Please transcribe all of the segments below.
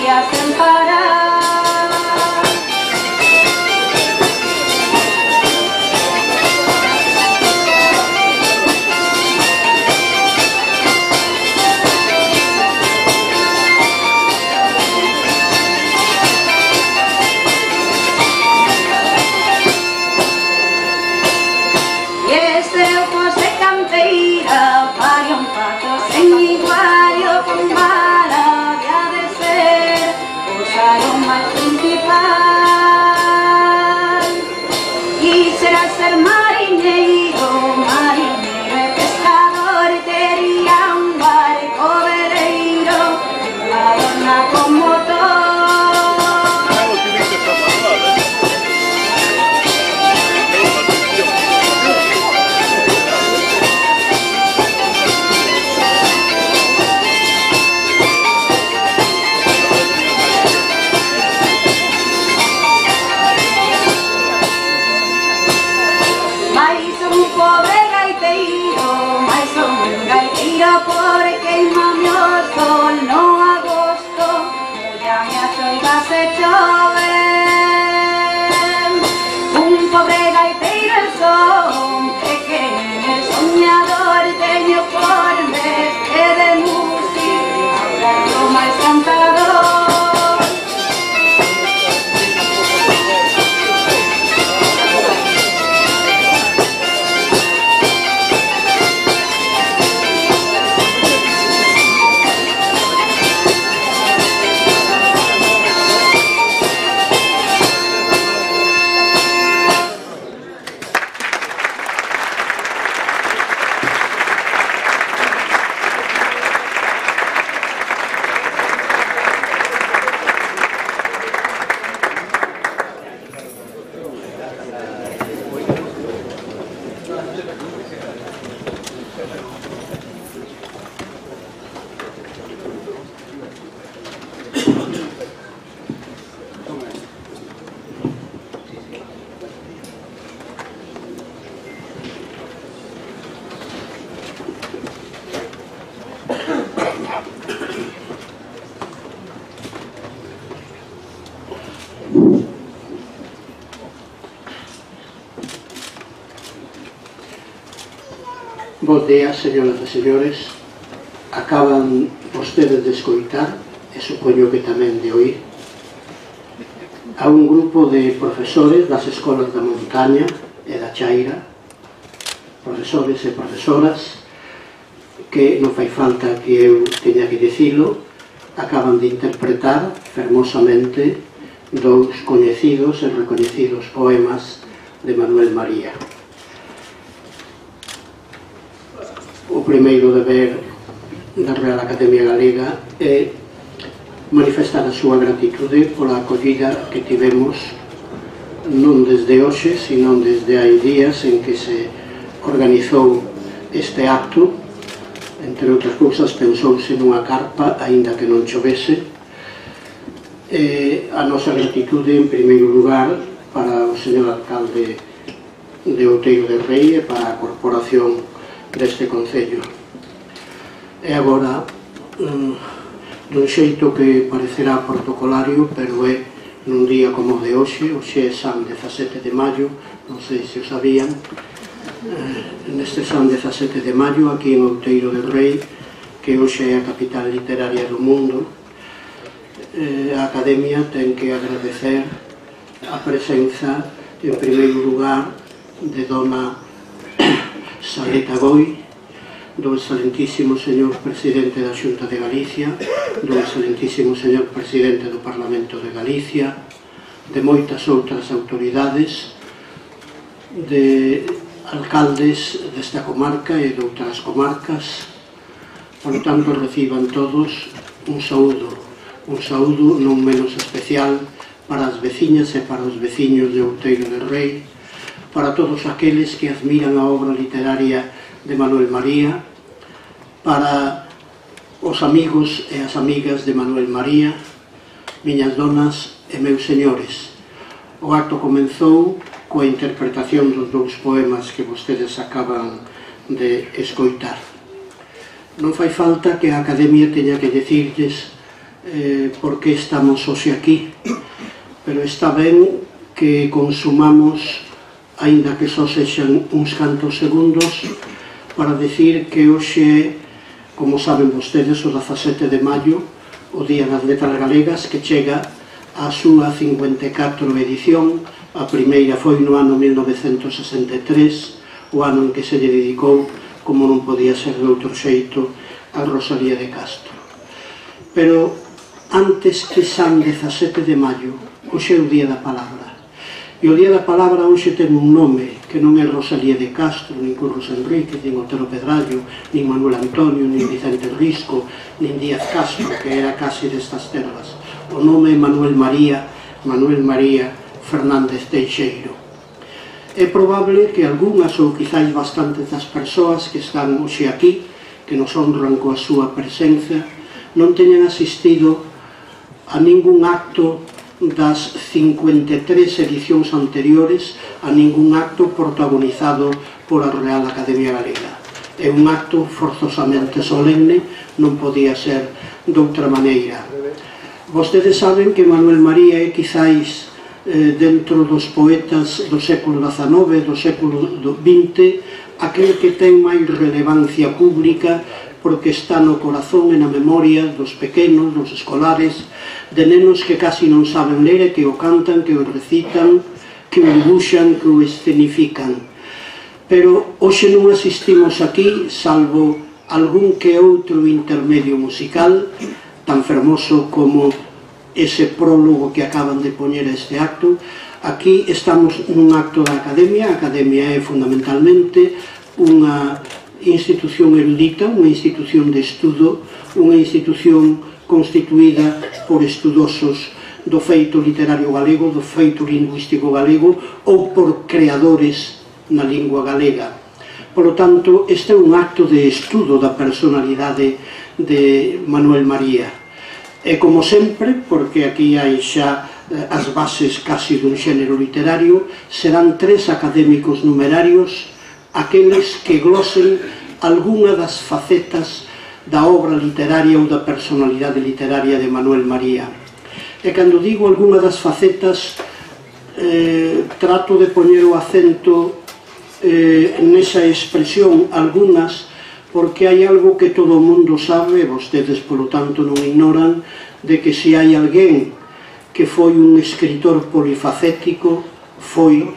poesía sen parar. Bos días, señoras e señores. Acaban vostedes de escoitar, e supoño que tamén de oír, a un grupo de profesores das escolas da Montaña e da Chaira, profesores e profesoras, que non fai falta que eu teña que dicilo, acaban de interpretar fermosamente dous coñecidos e recoñecidos poemas de Manuel María. O primeiro deber da Real Academia Galega é manifestar a súa gratitude pola acollida que tivemos non desde hoxe, sino desde hai días en que se organizou este acto. Entre outras cousas, pensouse nunha carpa, aínda que non chovese. A nosa gratitude, en primeiro lugar, para o señor alcalde de Outeiro de Rei e para a corporación deste concello. E agora, dun xeito que parecerá protocolario, pero é nun día como o de hoxe. Hoxe é San 17 de maio, non sei se o sabían. Neste San 17 de maio, aquí en Outeiro de Rei, que hoxe é a capital literaria do mundo, a Academia ten que agradecer a presenza, en primeiro lugar, de dona Saleta Goi, do excelentísimo señor presidente da Xunta de Galicia, do excelentísimo señor presidente do Parlamento de Galicia, de moitas outras autoridades, de alcaldes desta comarca e de outras comarcas. Por tanto, reciban todos un saúdo non menos especial para as veciñas e para os veciños de Outeiro de Rei, para todos aqueles que admiran a obra literaria de Manuel María, para os amigos e as amigas de Manuel María, miñas donas e meus señores. O acto comenzou coa interpretación dos dous poemas que vostedes acaban de escoitar. Non fai falta que a Academia teña que dicirlles por que estamos hoxe aquí, pero está ben que consumamos, aínda que só sexan uns cantos segundos, para decir que hoxe, como saben vostedes, o 17 de maio, o Día das Letras Galegas, que chega a súa 54 edición. A primeira foi no ano 1963, o ano en que se lle dedicou, como non podía ser de outro xeito, a Rosalía de Castro. Pero antes que San 17 de maio, hoxe é o Día da Palabra. E o Día da Palabra hoxe ten un nome que non é Rosalía de Castro, nin Curros Enrique, nin Otero Pedrallo, nin Manuel Antonio, nin Vicente Risco, nin Díaz Castro, que era case destas terras. O nome é Manuel María Fernández Teixeiro. É probable que algunhas ou quizáis bastantes das persoas que están hoxe aquí, que nos honran coa súa presenza, non teñan asistido a ningún acto das 53 edicións anteriores, a ningún acto protagonizado pola Real Academia Galega. É un acto forzosamente solemne, non podía ser de outra maneira. Vostedes saben que Manuel María é quizáis dentro dos poetas do século XIX, do século XX, aquel que ten máis relevancia pública, porque está no corazón e na memoria dos pequenos, dos escolares, de nenos que casi non saben ler e que o cantan, que o recitan, que o dibuixan, que o escenifican. Pero hoxe non asistimos aquí, salvo algún que outro intermedio musical, tan fermoso como ese prólogo que acaban de poñer a este acto. Aquí estamos nun acto da Academia. A Academia é fundamentalmente unha institución erudita, unha institución de estudo, unha institución constituída por estudosos do feito literario galego, do feito lingüístico galego ou por creadores na lingua galega. Por lo tanto, este é un acto de estudo da personalidade de Manuel María. E como sempre, porque aquí hai xa as bases casi dun xénero literario, serán 3 académicos numerarios aqueles que glosen algunha das facetas da obra literaria ou da personalidade literaria de Manuel María. E cando digo algunha das facetas, trato de poñer o acento nesa expresión algunhas, porque hai algo que todo o mundo sabe, e vostedes, polo tanto, non ignoran, de que se hai alguén que foi un escritor polifacético, foi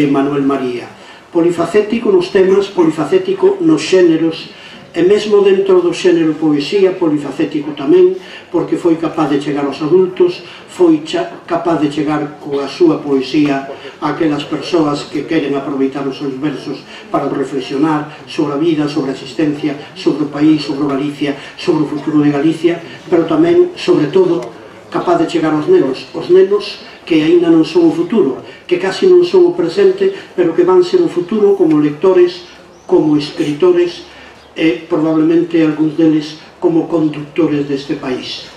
Manuel María. Polifacético nos temas, polifacético nos xéneros, e mesmo dentro do xénero poesía, polifacético tamén, porque foi capaz de chegar aos adultos, foi capaz de chegar coa súa poesía a aquelas persoas que queren aproveitar os seus versos para reflexionar sobre a vida, sobre a existencia, sobre o país, sobre Galicia, sobre o futuro de Galicia, pero tamén, sobre todo, capaz de chegar aos nenos que aínda non son o futuro, que casi non son o presente, pero que van ser o futuro como lectores, como escritores e probablemente algúns deles como conductores deste país.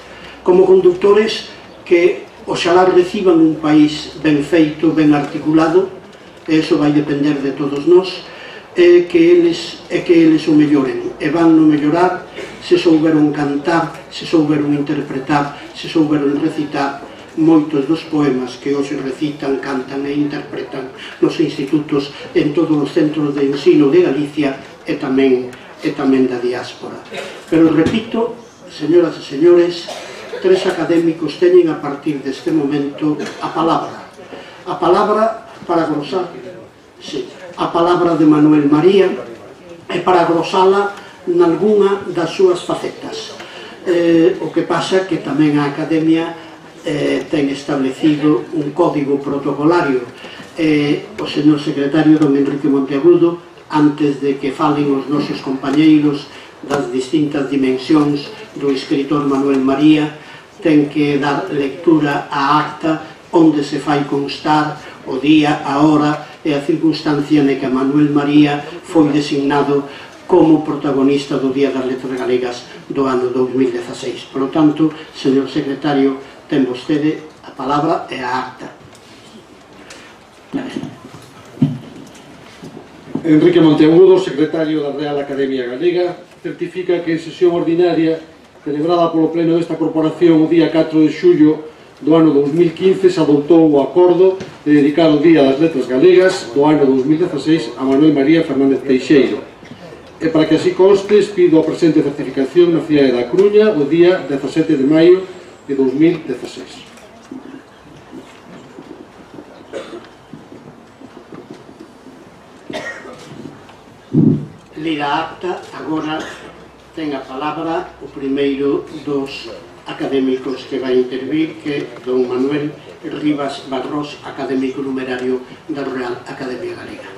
Como conductores que oxalá reciban un país ben feito, ben articulado, e iso vai depender de todos nós, e que eles o melloren. E van no mellorar se souberon cantar, se souberon interpretar, se souberon recitar moitos dos poemas que hoxe recitan, cantan e interpretan nos institutos, en todos os centros de ensino de Galicia e tamén da diáspora. Pero repito, señoras e señores, 3 académicos teñen a partir deste momento a palabra para glosar, a palabra de Manuel María, e para glosala nalgúna das súas facetas. O que pasa que tamén a Academia ten establecido un código protocolario. O señor secretario, don Enrique Monteagudo, antes de que falen os nosos compañeiros das distintas dimensións do escritor Manuel María, ten que dar lectura á acta onde se fai constar o día, a hora e a circunstancia en que Manuel María foi designado como protagonista do Día das Letras Galegas do ano 2016. Por lo tanto, señor secretario, ten vostede a palabra e a acta. Enrique Monteagudo, secretario da Real Academia Galega, certifica que en sesión ordinaria celebrada polo pleno desta corporación o día 4 de xullo do ano 2015, se adoptou o acordo de dedicar o Día das Letras Galegas do ano 2016 a Manuel María Fernández Teixeiro. E para que así constes, pido a presente certificación na cidade da Coruña o día 17 de maio de 2016. Lida acta, agora ten a palabra o primeiro dos académicos que vai intervir, que é don Manuel Rivas Barros, académico numerario da Real Academia Galega.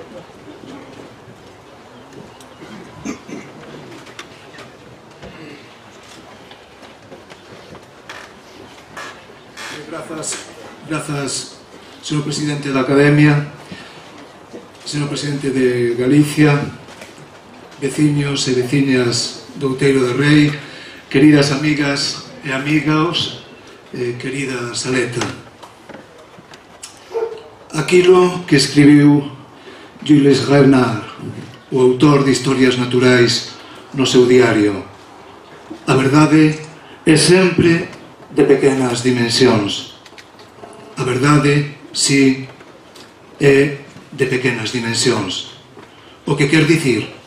Grazas, señor presidente da Academia, señor presidente de Galicia, veciños e veciñas do Outeiro de Rei, queridas amigas e amigos, querida Saleta. Aquilo que escribiu Jules Renard, o autor de Historias Naturais, no seu diario: a verdade é sempre de pequenas dimensións. A verdade, si, é de pequenas dimensións. O que quer dicir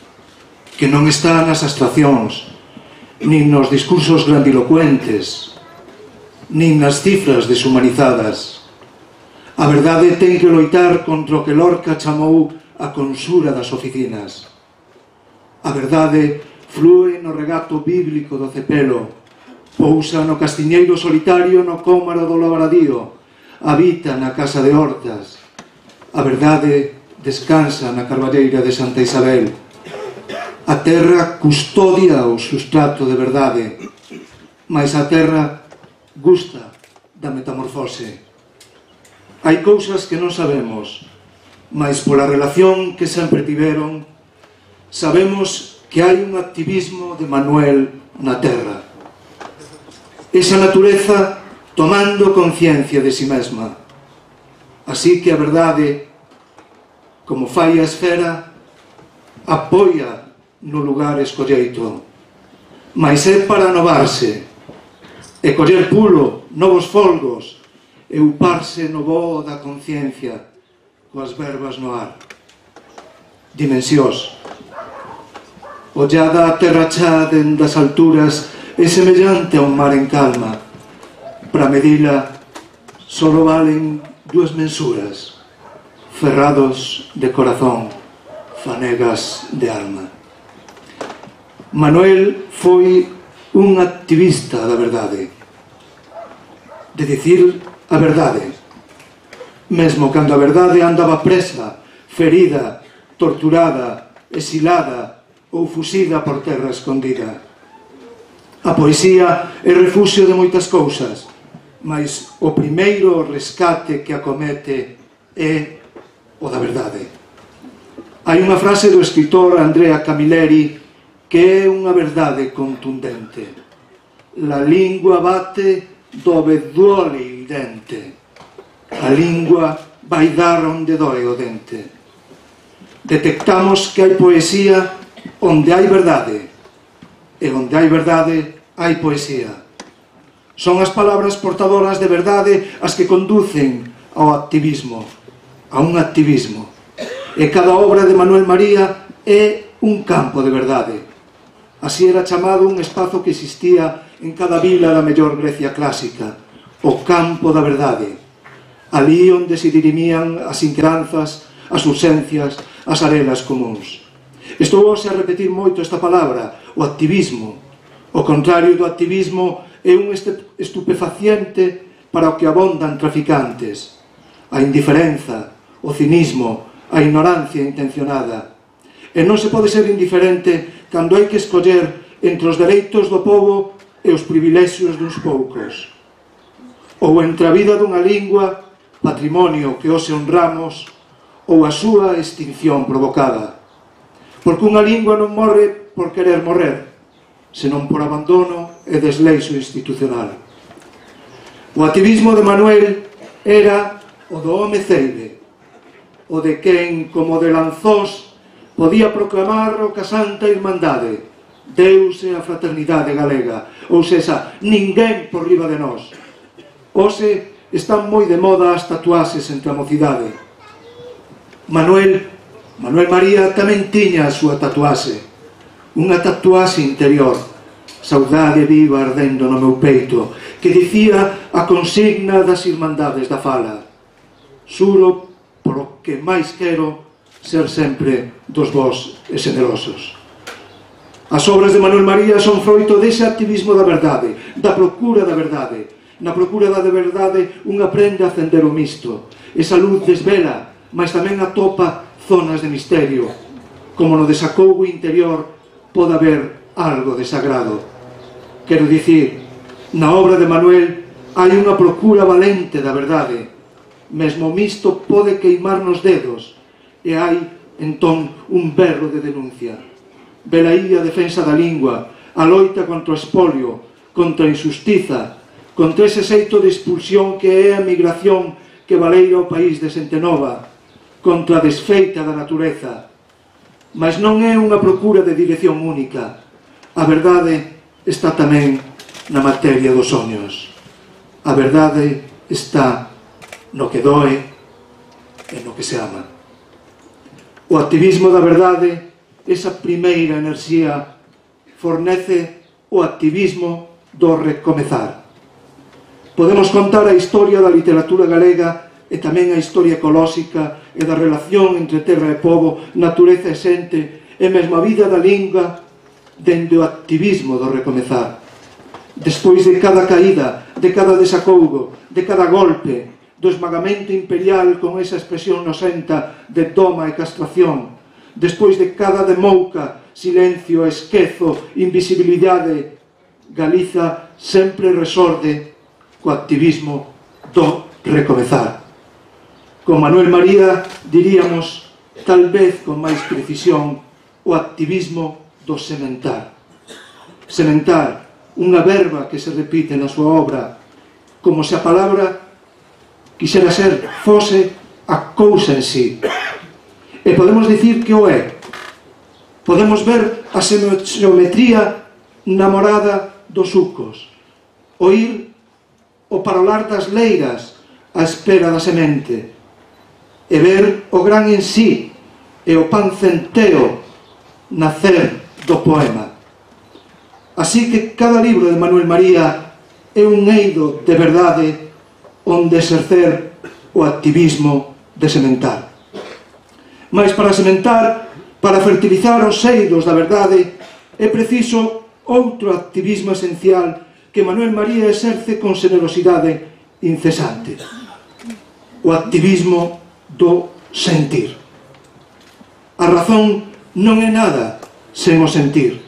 que non está nas abstraccións, nin nos discursos grandilocuentes, nin nas cifras deshumanizadas. A verdade ten que loitar contra o que Lorca chamou a consura das oficinas. A verdade flúe no regato bíblico do cepelo, pousa no castiñeiro solitario no cómaro do labradío, habita na casa de Hortas. A verdade descansa na carballeira de Santa Isabel. A terra custodia o sustrato de verdade, mas a terra gusta da metamorfose. Hai cousas que non sabemos, mas pola relación que sempre tiveron, sabemos que hai un activismo de Manuel na terra. Esa natureza tomando conciencia de si mesma. Así que a verdade, como fai a esfera, apoia no lugar escolleito, mas é para anovarse e coller pulo, novos folgos e uparse no voo da conciencia coas verbas no ar. Dimensións. Ollada a terra chá dende as alturas é semellante a un mar en calma. Para medila solo valen dúas mensuras, ferrados de corazón, fanegas de alma. Manuel foi un activista da verdade, de dicir a verdade, mesmo cando a verdade andaba presa, ferida, torturada, exilada ou fuxida por terra escondida. A poesía é refuxio de moitas cousas, mas o primeiro rescate que acomete é o da verdade. Hai unha frase do escritor Andrea Camilleri que é unha verdade contundente: la lingua bate dove duole il dente. A lingua vai dar onde doe o dente. Detectamos que hai poesía onde hai verdade, e onde hai verdade hai poesía. Son as palabras portadoras de verdade as que conducen ao activismo, a un activismo. E cada obra de Manuel María é un campo de verdade. Así era chamado un espazo que existía en cada vila da mellor Grecia clásica, o campo da verdade. Alí onde se dirimían as inquedanzas, as urxencias, as arelas comuns. Estou hoxe a repetir moito esta palabra, o activismo. O contrario do activismo é un estupefaciente para o que abondan traficantes. A indiferenza, o cinismo, a ignorancia intencionada. E non se pode ser indiferente cando hai que escoller entre os dereitos do povo e os privilexios duns poucos, ou entre a vida dunha lingua, patrimonio que hoxe honramos, ou a súa extinción provocada. Porque unha lingua non morre por querer morrer, senón por abandono e desleixo institucional. O activismo de Manuel era o do home ceibe, o de quen, como de Lanzós, podía proclamar o que a Santa Irmandade, Deus e a fraternidade galega, ou sexa, ninguén por riba de nós. Hoxe están moi de moda as tatuaxes entre a mocidade. Manuel María tamén tiña a súa tatuaxe, unha tatuaxe interior, saudade viva ardendo no meu peito, que dicía a consigna das Irmandades da Fala: xuro polo que máis quero ser sempre dos vós e generosos. As obras de Manuel María son froito dese activismo da verdade, da procura da verdade. Na procura da verdade un aprende a acender o misto. Esa luz desvela, mas tamén atopa zonas de misterio. Como no desacougo interior pode haber algo de sagrado. Quero dicir, na obra de Manuel hai unha procura valente da verdade. Mesmo o misto pode queimar nos dedos e hai, entón, un berro de denuncia. Velaí a defensa da lingua, a loita contra o espolio, contra a injustiza, contra ese xeito de expulsión que é a migración que valeira o país de Xentenova, contra a desfeita da natureza. Mas non é unha procura de dirección única. A verdade está tamén na materia dos soños. A verdade está no que doe e no que se ama. O activismo da verdade, esa primeira enerxía, fornece o activismo do recomezar. Podemos contar a historia da literatura galega e tamén a historia ecolóxica e da relación entre terra e pobo, natureza e xente, e mesmo a vida da lingua dende o activismo do recomezar. Despois de cada caída, de cada desacougo, de cada golpe, do esmagamento imperial con esa expresión nosenta de doma e castración, despois de cada demouca, silencio, esquezo, invisibilidade, Galiza sempre resorde co activismo do recomezar. Con Manuel María diríamos, tal vez con máis precisión, o activismo do sementar. Sementar, unha verba que se repite na súa obra, como se a palabra quixera ser, fose a cousa en sí. E podemos dicir que o é. Podemos ver a xeometría namorada dos sucos, oír o parolar das leiras á espera da semente, e ver o gran en sí e o pan centeo nacer do poema. Así que cada libro de Manuel María é un eido de verdade onde exercer o activismo de sementar. Mas para sementar, para fertilizar os eidos da verdade, é preciso outro activismo esencial que Manuel María exerce con generosidade incesante: o activismo do sentir. A razón non é nada sen o sentir.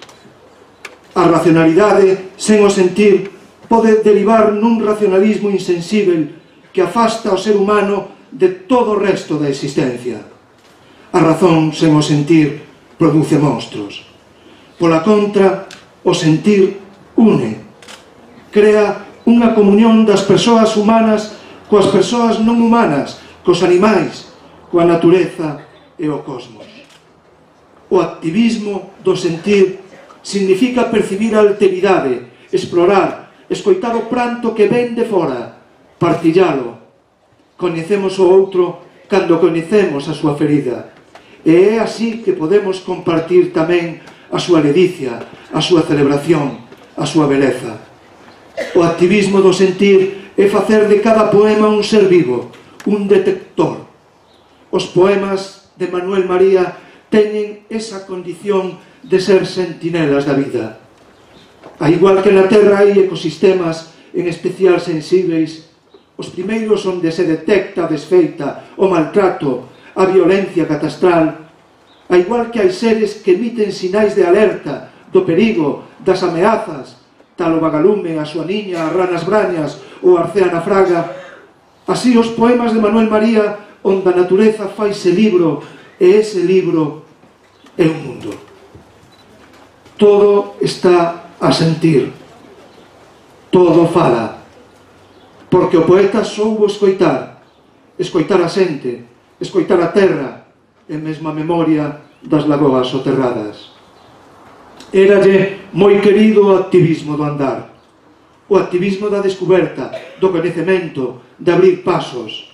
A racionalidade sen o sentir pode derivar nun racionalismo insensível que afasta o ser humano de todo o resto da existencia. A razón sen o sentir produce monstros. Pola contra, o sentir une, crea unha comunión das persoas humanas coas persoas non humanas, cos animais, coa natureza e o cosmos. O activismo do sentir significa percibir a alteridade, explorar, escoitar o pranto que ven de fora, partillalo. Coñecemos o outro cando coñecemos a súa ferida, e é así que podemos compartir tamén a súa ledicia, a súa celebración, a súa beleza. O activismo do sentir é facer de cada poema un ser vivo, un detector. Os poemas de Manuel María teñen esa condición de ser sentinelas da vida. A igual que na Terra hai ecosistemas en especial sensíveis, os primeiros onde se detecta a desfeita, o maltrato, a violencia catastral, a igual que hai seres que emiten sinais de alerta do perigo, das ameazas, tal o vagalume, a súa niña, as ranas brañas ou a arcea na fraga, así os poemas de Manuel María, onde a natureza faise libro, e ese libro é un mundo. Todo está a sentir, todo fala, porque o poeta soubo escoitar, escoitar a xente, escoitar a terra, e mesmo a memoria das lagoas soterradas. Éralle moi querido o activismo do andar, o activismo da descoberta, do coñecemento, de abrir pasos.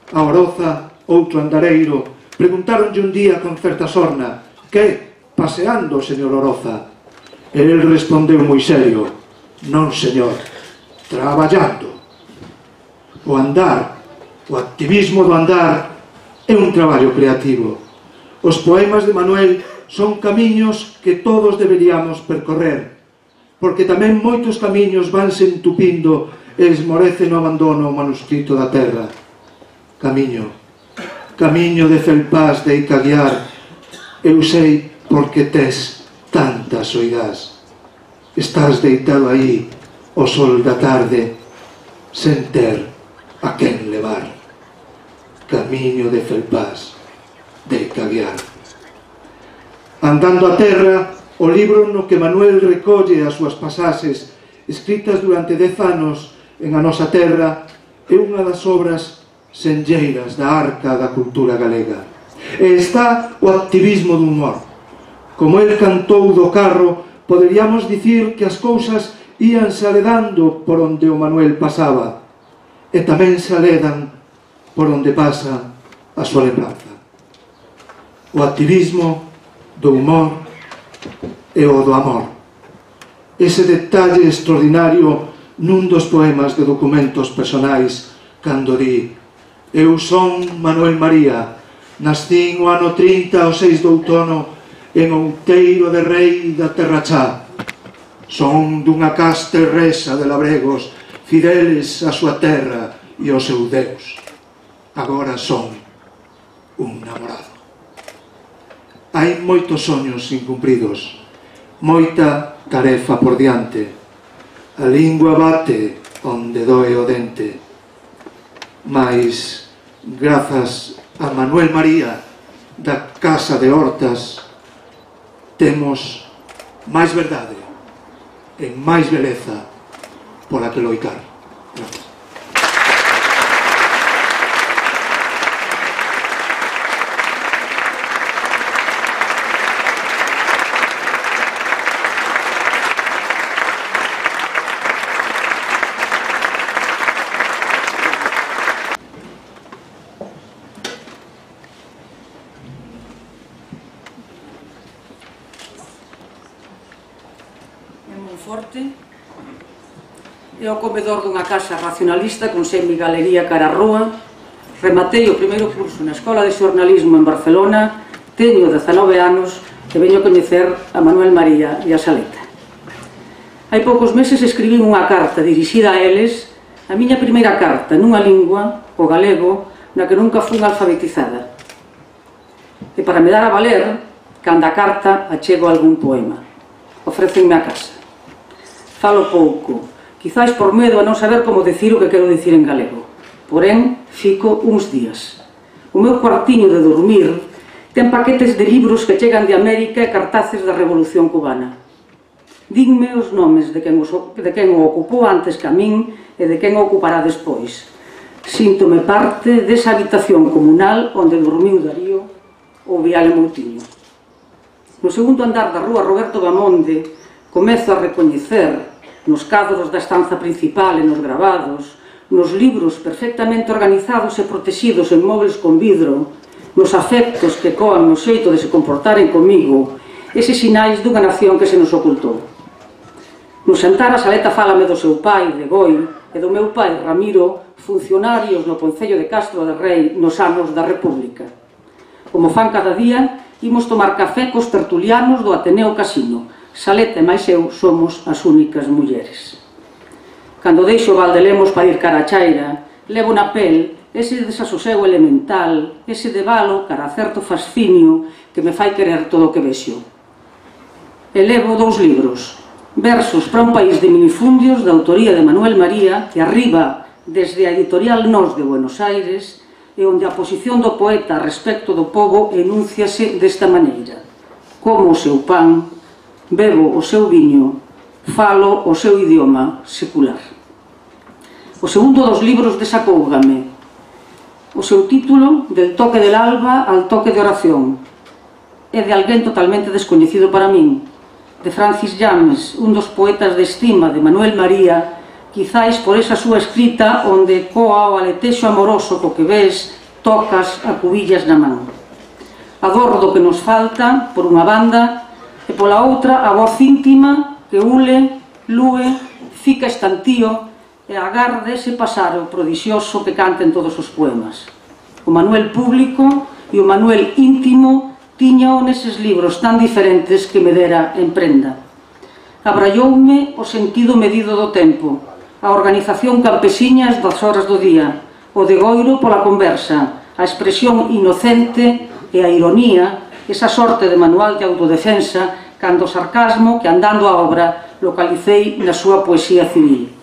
A Oroza, outro andareiro, preguntaronlle un día con certa sorna: que, paseando, señor Oroza? E el respondeu moi serio: non, señor, traballando. O andar, o activismo do andar, é un traballo creativo. Os poemas de Manuel son camiños que todos deberíamos percorrer, porque tamén moitos camiños vanse entupindo e esmorecen no abandono o manuscrito da terra. Camiño, camiño de felpás de Icaguiar, eu sei porque tes tanta soidás. Estás deitado aí, o sol da tarde, sen ter a quen levar. Camiño de felpás de Icaguiar. Andando a terra, o libro no que Manuel recolle as súas pasaxes escritas durante 10 anos en a nosa terra é unha das obras senlleiras da arca da cultura galega. E está o activismo do humor. Como el cantou do carro, poderíamos dicir que as cousas ían saledando por onde o Manuel pasaba, e tamén saledan por onde pasa a súa lembranza. O activismo do humor e o do amor. Ese detalle extraordinario nun dos poemas de documentos personais, cando di: eu son Manuel María, nascín o ano 30 ao 6 de outono en Outeiro de Rei da Terra Chá. Son dunha caste resa de labregos, fideles a súa terra e ao seu Deus. Agora son un namorado. Hai moitos soños incumpridos, moita tarefa por diante. A lingua bate onde doe o dente. Mais, grazas a Manuel María da Casa de Hortas, temos máis verdade e máis beleza por a que loitar. Gracias. É o comedor dunha casa racionalista con semigalería cara a rúa. Rematei o primeiro curso na Escola de Xornalismo en Barcelona, teño 19 anos e veño coñecer a Manuel María e a Saleta. Hai poucos meses escribín unha carta dirixida a eles, a miña primeira carta nunha lingua, o galego, na que nunca fui alfabetizada. E para me dar a valer, canda a carta achego algún poema. Ofrécenme a casa. Falo pouco, quizáis por medo a non saber como decir o que quero dicir en galego. Porén, fico uns días. O meu cuartiño de dormir ten paquetes de libros que chegan de América e cartaces da Revolución Cubana. Dinme os nomes de quen o ocupou antes que a min e de quen o ocupará despois. Síntome parte desa habitación comunal onde dormiu Darío ou Viale Moutiño. No segundo andar da rúa Roberto Bamonde comezo a recoñecer nos cadros da estanza principal e nos gravados, nos libros perfectamente organizados e protegidos en móveis con vidro, nos afectos que coan no xeito de se comportaren comigo, eses sinais dunha nación que se nos ocultou. No sentar a Saleta fálame do seu pai, de Goi, e do meu pai, Ramiro, funcionarios no Concello de Castro de Rei nos anos da República. Como fan cada día, imos tomar café cos tertulianos do Ateneo Casino. Saleta e máis eu somos as únicas mulleres. Cando deixo Valdelemos para ir cara a Chaira, levo na pel ese desasosego elemental, ese debalo cara a certo fascinio que me fai querer todo o que vexo. E levo 2 libros, Versos para un país de minifundios, da autoría de Manuel María, que arriba desde a editorial Nós de Buenos Aires, e onde a posición do poeta respecto do pobo enúnciase desta maneira: como o seu pan, bebo o seu viño, falo o seu idioma secular. O segundo dos libros desacóugame. O seu título, Del toque del alba al toque de oración, é de alguén totalmente descoñecido para min. de Francis James, un dos poetas de estima de Manuel María, quizáis por esa súa escrita onde coa o aletexo amoroso co que ves, tocas a cubillas na man. A dor do que nos falta, por unha banda, e pola outra a voz íntima que ule, lúe, fica estantío e agarda ese pasaro prodixioso que canta en todos os poemas. O Manuel público e o Manuel íntimo tiñao neses libros tan diferentes que me dera en prenda. Abralloume o sentido medido do tempo, a organización campesiñas das horas do día, o degoiro pola conversa, a expresión inocente e a ironía, esa sorte de manual de autodefensa, cando o sarcasmo que andando a obra localicei na súa poesía civil.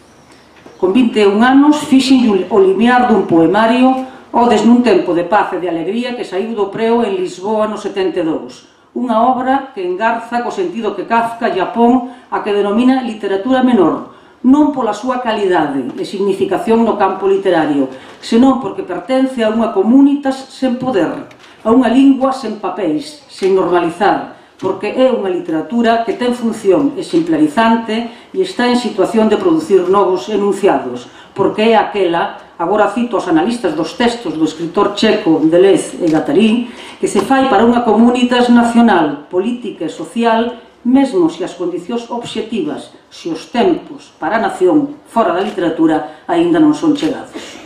Con 21 anos fixen o limiar dun poemario Odes nun tempo de paz e de alegría que saiu do preo en Lisboa no 72. Unha obra que engarza co sentido que Kafka lle pon a que denomina literatura menor, non pola súa calidade e significación no campo literario, senón porque pertence a unha comunitas sen poder, a unha lingua sen papéis, sen normalizar, porque é unha literatura que ten función exemplarizante e está en situación de producir novos enunciados, porque é aquela, agora cito os analistas dos textos do escritor checo Deleuze e Guattari, que se fai para unha comunitas nacional, política e social, mesmo se as condicións obxectivas, se os tempos para a nación fora da literatura aínda non son chegados.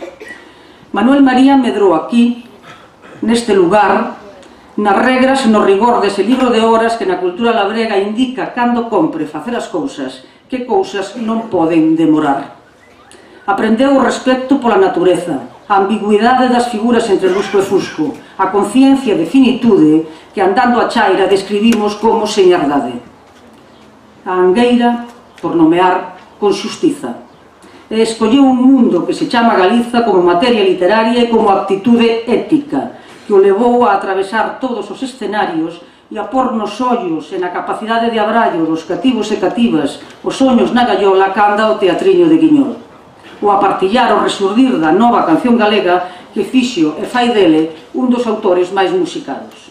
Manuel María medrou aquí, neste lugar, nas regras e no rigor dese libro de horas que na cultura labrega indica cando compre facer as cousas, que cousas non poden demorar. Aprendeu o respecto pola natureza, a ambigüidade das figuras entre lusco e fusco, a conciencia de finitude que andando a chaira describimos como señardade. A angueira, por nomear, con xustiza. E escolleu un mundo que se chama Galiza como materia literaria e como aptitude ética, que o levou a atravesar todos os escenarios e a pôr nos ollos e na capacidade de abrallo dos cativos e cativas os soños na gaiola canda o teatriño de Guiñol. O a partillar o resurdir da nova canción galega que fixo e fai dele un dos autores máis musicados.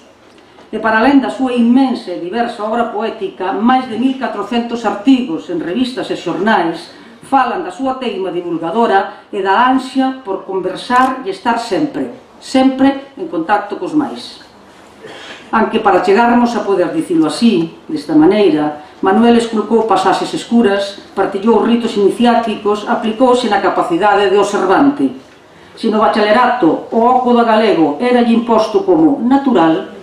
E para alén da súa inmensa e diversa obra poética, máis de 1400 artigos en revistas e xornais falan da súa teima divulgadora e da ansia por conversar e estar sempre en contacto cos máis. Anque para chegarmos a poder dicilo así, desta maneira, Manuel esculcou pasaxes escuras, partillou ritos iniciáticos, aplicouse na capacidade de observante. Se no bacharelato o oco do galego era lle imposto como natural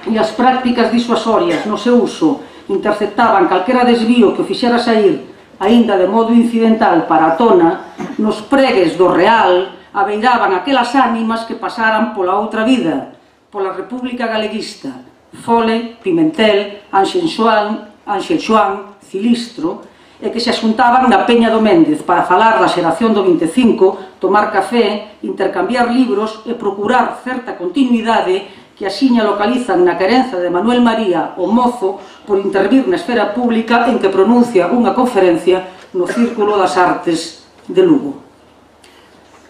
e as prácticas disuasorias no seu uso interceptaban calquera desvío que o fixera sair, aínda de modo incidental, para a tona, nos pregues do real abeiraban aquelas ánimas que pasaran pola outra vida, pola República Galeguista, Fole, Pimentel, Ángel Xoán, Cilistro, e que se axuntaban na Peña do Méndez para falar da xeración do 25, tomar café, intercambiar libros e procurar certa continuidade que axiña localizan na querenza de Manuel María, o mozo, por intervir na esfera pública en que pronuncia unha conferencia no Círculo das Artes de Lugo.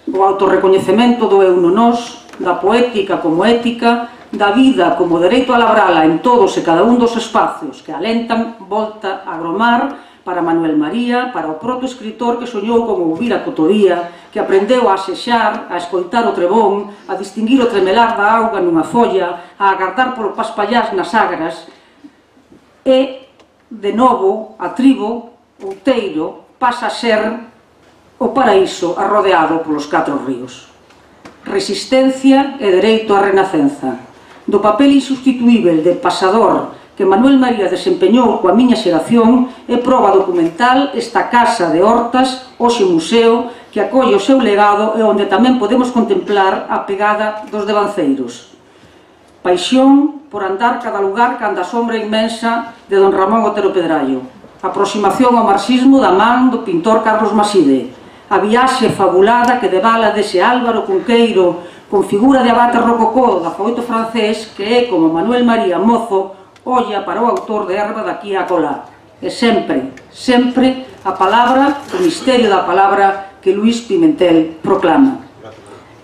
O autorrecoñecemento do eu no nós, da poética como ética, da vida como dereito a labrala en todos e cada un dos espacios que alentan, volta a gromar para Manuel María, para o proto escritor que soñou con ouvir a cotoría, que aprendeu a asexar, a escoitar o trebón, a distinguir o tremelar da auga nunha folla, a agardar polo paspallás nas agras, e, de novo, a tribo, outeiro, pasa a ser o paraíso arrodeado polos 4 ríos. Resistencia e dereito á renacenza. Do papel insustituível de pasador que Manuel María desempeñou coa miña xeración é proba documental esta casa de Hortas, hoxe museo, que acolle o seu legado e onde tamén podemos contemplar a pegada dos devanceiros. Paixón por andar cada lugar canda a sombra inmensa de don Ramón Otero Pedrallo. Aproximación ao marxismo da man do pintor Carlos Maside. A viaxe fabulada que debala dese Álvaro Cunqueiro con figura de abate rococó da foito francés que é como Manuel María mozo olla para o autor de Herba daqui a colá. E sempre, sempre a palabra, o misterio da palabra que Luís Pimentel proclama.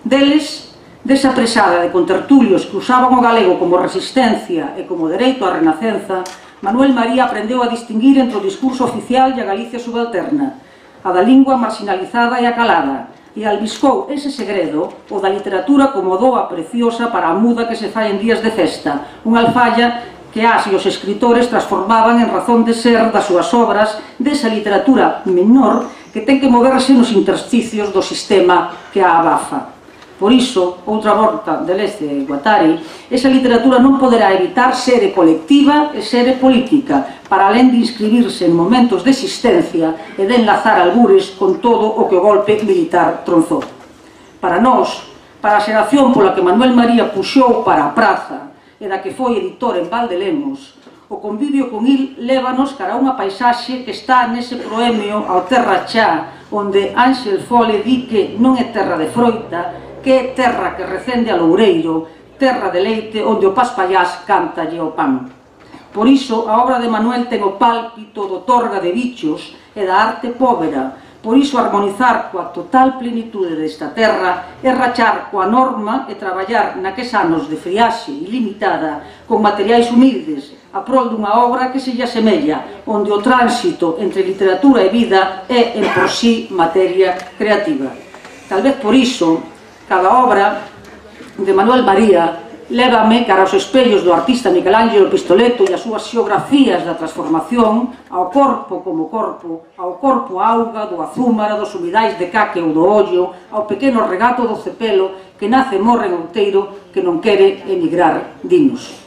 Deles, desa presada de contertulios que usaban o galego como resistencia e como dereito á renacenza, Manuel María aprendeu a distinguir entre o discurso oficial e a Galicia subalterna, a da lingua marginalizada e a calada, e albiscou ese segredo, o da literatura como doa preciosa para a muda que se fai en días de festa, unha alfalla que as e os escritores transformaban en razón de ser das súas obras, desa literatura menor que ten que moverse nos intersticios do sistema que a abafa. Por iso, outra volta de Leste e Guattari, esa literatura non poderá evitar ser colectiva e ser política, para alén de inscribirse en momentos de existencia e de enlazar albures con todo o que o golpe militar tronzou. Para nós, para a xeración pola que Manuel María puxou para a praza e da que foi editor en Valdelemos, o convivio con il lévanos cara a unha paisaxe que está nese proemio ao Terra Chá, onde Ángel Fole di que non é terra de froita, que é terra que recende a loureiro, terra de leite onde o paspallás cántalle o pan. Por iso, a obra de Manuel ten o pálpito do torga de bichos e da arte póvera. Por iso, harmonizar coa total plenitude desta terra é rachar coa norma e traballar naques anos de friaxe ilimitada con materiais humildes a prol dunha obra que se lle asemella, onde o tránsito entre literatura e vida é en por sí materia creativa. Tal vez por iso, cada obra de Manuel María lévame cara aos espellos do artista Michelangelo Pistoletto e as súas xeografías da transformación ao corpo como corpo, ao corpo auga do azúmara, dos humidais de caque ou do ollo, ao pequeno regato do cepelo que nace e morre en outeiro que non quere emigrar, dinos.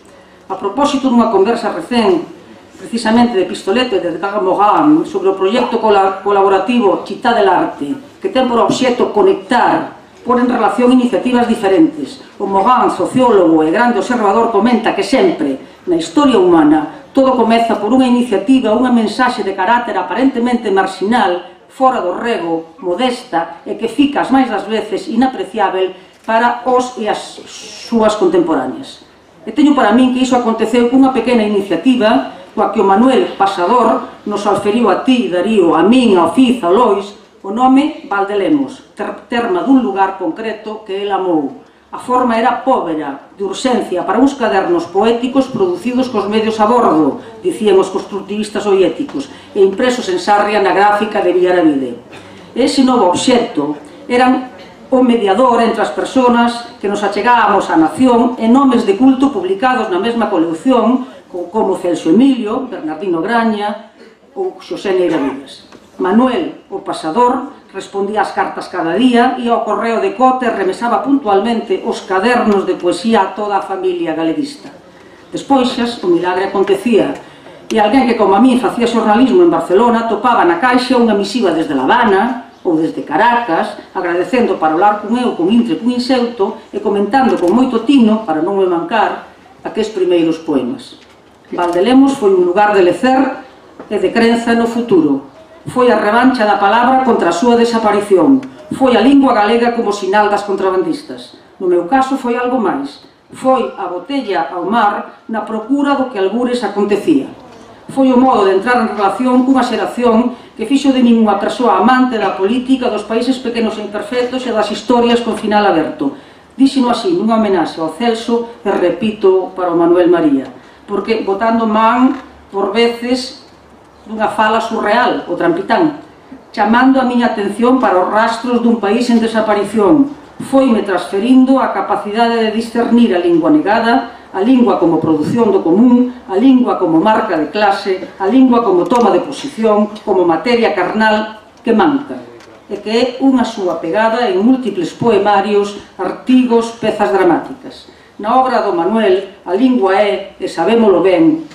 A propósito dunha conversa recén, precisamente de Pistoletto e de Edgar Morin, sobre o proxecto colaborativo Città dell'Arte, que ten por obxecto conectar, por en relación iniciativas diferentes. O Morin, sociólogo e grande observador, comenta que sempre, na historia humana, todo comeza por unha iniciativa, unha mensaxe de carácter aparentemente marxinal, fora do rego, modesta, e que fica as máis das veces inapreciável para os e as súas contemporáneas. E teño para min que iso aconteceu cunha pequena iniciativa coa que o Manuel Pasador nos alferiu a ti, Darío, a min, a Fiz, a Lois, o nome Valdelemos, terma dun lugar concreto que el amou. A forma era póvera, de urxencia, para uns cadernos poéticos producidos cos medios a bordo, dicían os constructivistas soviéticos, e impresos en Sarria na gráfica de Villaravide. Ese novo obxecto eran o mediador entre as persoas que nos achegábamos á nación e nomes de culto publicados na mesma colección, como Celso Emilio, Bernardino Graña ou Xosé Neira Vives. Manuel, o Pasador, respondía ás cartas cada día e ao correo de Cote remesaba puntualmente os cadernos de poesía a toda a familia galeguista. Despois, o milagre acontecía e alguén que, como a mí, facía xornalismo en Barcelona topaba na caixa unha misiva desde La Habana ou desde Caracas, agradecendo para falar con eu con intre cun inseuto e comentando con moito tino, para non me mancar, aqueles primeiros poemas. Valdelemos foi un lugar de lecer e de crenza no futuro. Foi a revancha da palabra contra a súa desaparición. Foi a lingua galega como sinal das contrabandistas. No meu caso foi algo máis. Foi a botella ao mar na procura do que algures acontecía. Foi o modo de entrar en relación cunha xeración que fixo de min unha persoa amante da política, dos países pequenos e imperfectos e das historias con final aberto. Díxeno así, nunha homenaxe ao Celso, e repito para o Manuel María, porque botando man por veces dunha fala surreal, o trampitán, chamando a miña atención para os rastros dun país en desaparición. Foime transferindo a capacidade de discernir a lingua negada, a lingua como produción do común, a lingua como marca de clase, a lingua como toma de posición, como materia carnal que manca, e que é unha súa pegada en múltiples poemarios, artigos, pezas dramáticas. Na obra do Manuel, a lingua é, e sabémolo ben,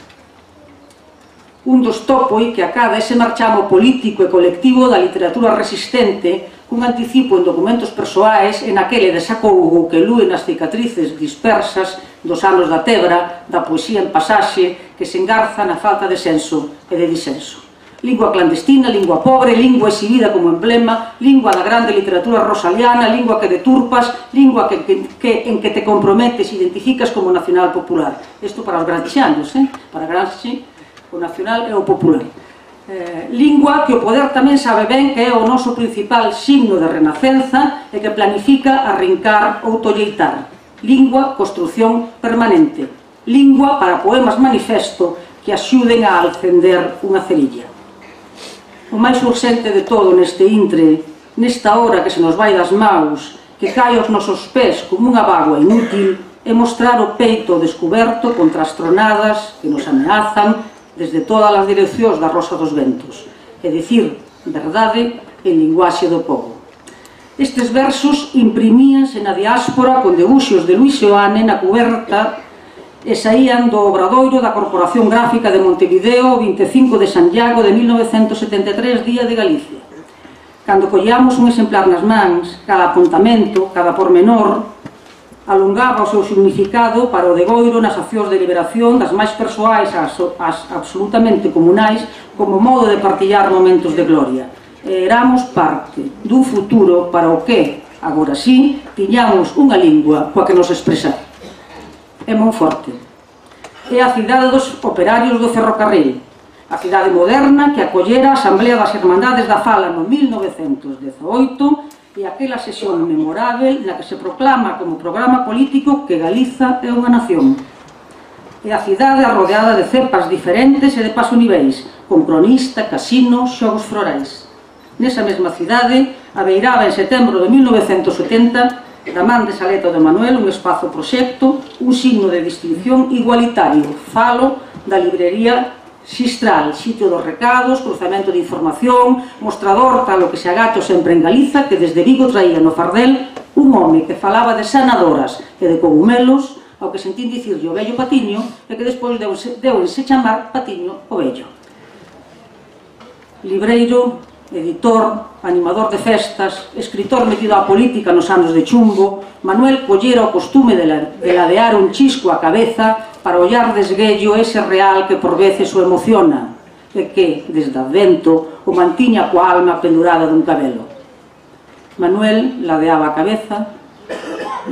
un dos topoi que acada ese marchamo político e colectivo da literatura resistente cun anticipo en documentos persoais e naquele desacougo que lúe nas cicatrices dispersas dos anos da tebra, da poesía en pasaxe que se engarza na falta de senso e de disenso. Lingua clandestina, lingua pobre, lingua exhibida como emblema, lingua da grande literatura rosaliana, lingua que deturpas, lingua en que te comprometes e identificas como nacional popular. Isto para os granxianos, para Gramsci, o nacional e o popular. Lingua que o poder tamén sabe ben que é o noso principal signo de renacenza e que planifica arrincar ou tolleitar. Lingua, construción permanente. Lingua para poemas manifesto que axuden a acender unha cerilla. O máis urxente de todo neste intre, nesta hora que se nos vai das maus, que cae aos nosos pés como unha bágoa inútil, é mostrar o peito descuberto contra as tronadas que nos ameazan desde todas as direccións da Rosa dos Ventos, é dicir, verdade en linguaxe do povo. Estes versos imprimíanse na diáspora con debuxos de Luis Seoane na cuberta e saían do obradoiro da Corporación Gráfica de Montevideo o 25 de Santiago de 1973, Día de Galicia. Cando collamos un exemplar nas mans, cada apuntamento, cada pormenor, alongaba o seu significado para o degoiro nas accións de liberación das máis persoais ás absolutamente comunais como modo de partillar momentos de gloria. Éramos parte dun futuro para o que, agora sí, tiñamos unha lingua coa que nos expresar. É Monforte. É a cidade dos operarios do ferrocarril, a cidade moderna que acollera a Asamblea das Irmandades da Fala no 1918 e aquela sesión memorável na que se proclama como programa político que Galiza é unha nación. É a cidade arrodeada de cepas diferentes e de paso niveis, con cronista, casino, xogos florais. Nesa mesma cidade, abeiraba en setembro de 1970, da man de Saleta de Manuel, un espazo proxecto, un signo de distinción igualitario, falo da librería Xistral, sitio dos recados, cruzamento de información, mostrador tal o que se agacho sempre en Galiza, que desde Vigo traía no fardel un home que falaba de sanadoras e de cogumelos, ao que sentín dicirlle o vello Patiño, e que despois deuense chamar Patiño o Vello. Libreiro, editor, animador de festas, escritor metido á política nos anos de chumbo, Manuel collera o costume de ladear un chisco á cabeza para ollar desguello ese real que por veces o emociona e que, desde Advento, o mantiña coa alma pendurada dun cabelo. Manuel ladeaba a cabeza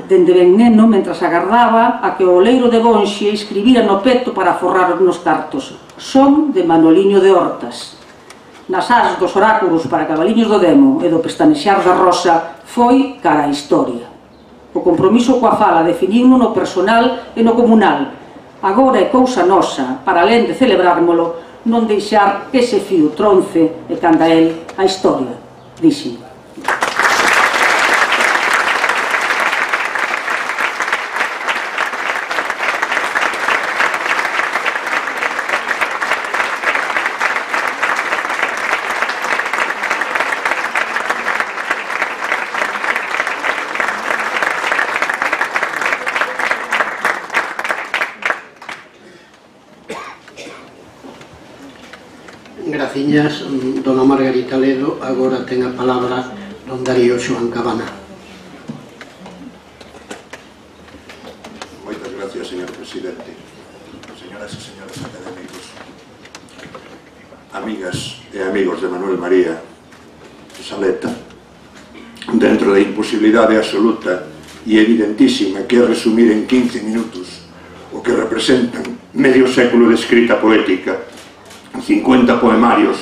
dende ben neno mentras agardaba a que o oleiro de Bonxe escribira no peto para forrar nos cartos Son de Manoliño de Hortas. Nas as dos oráculos para cabaliños do demo e do pestanexar da rosa foi cara a historia. O compromiso coa fala definimos no personal e no comunal. Agora é cousa nosa, para alén de celebrármolo, non deixar que ese fío tronce e canda el a historia, dixen. Graciñas, dona Margarita Ledo. Agora ten a palabra don Darío Xoán Cabana. Moitas gracias, señor presidente. Señoras e señores académicos, amigas e amigos de Manuel María Saleta, dentro da imposibilidade absoluta e evidentísima que é resumir en 15 minutos o que representan medio século de escrita poética, 50 poemarios,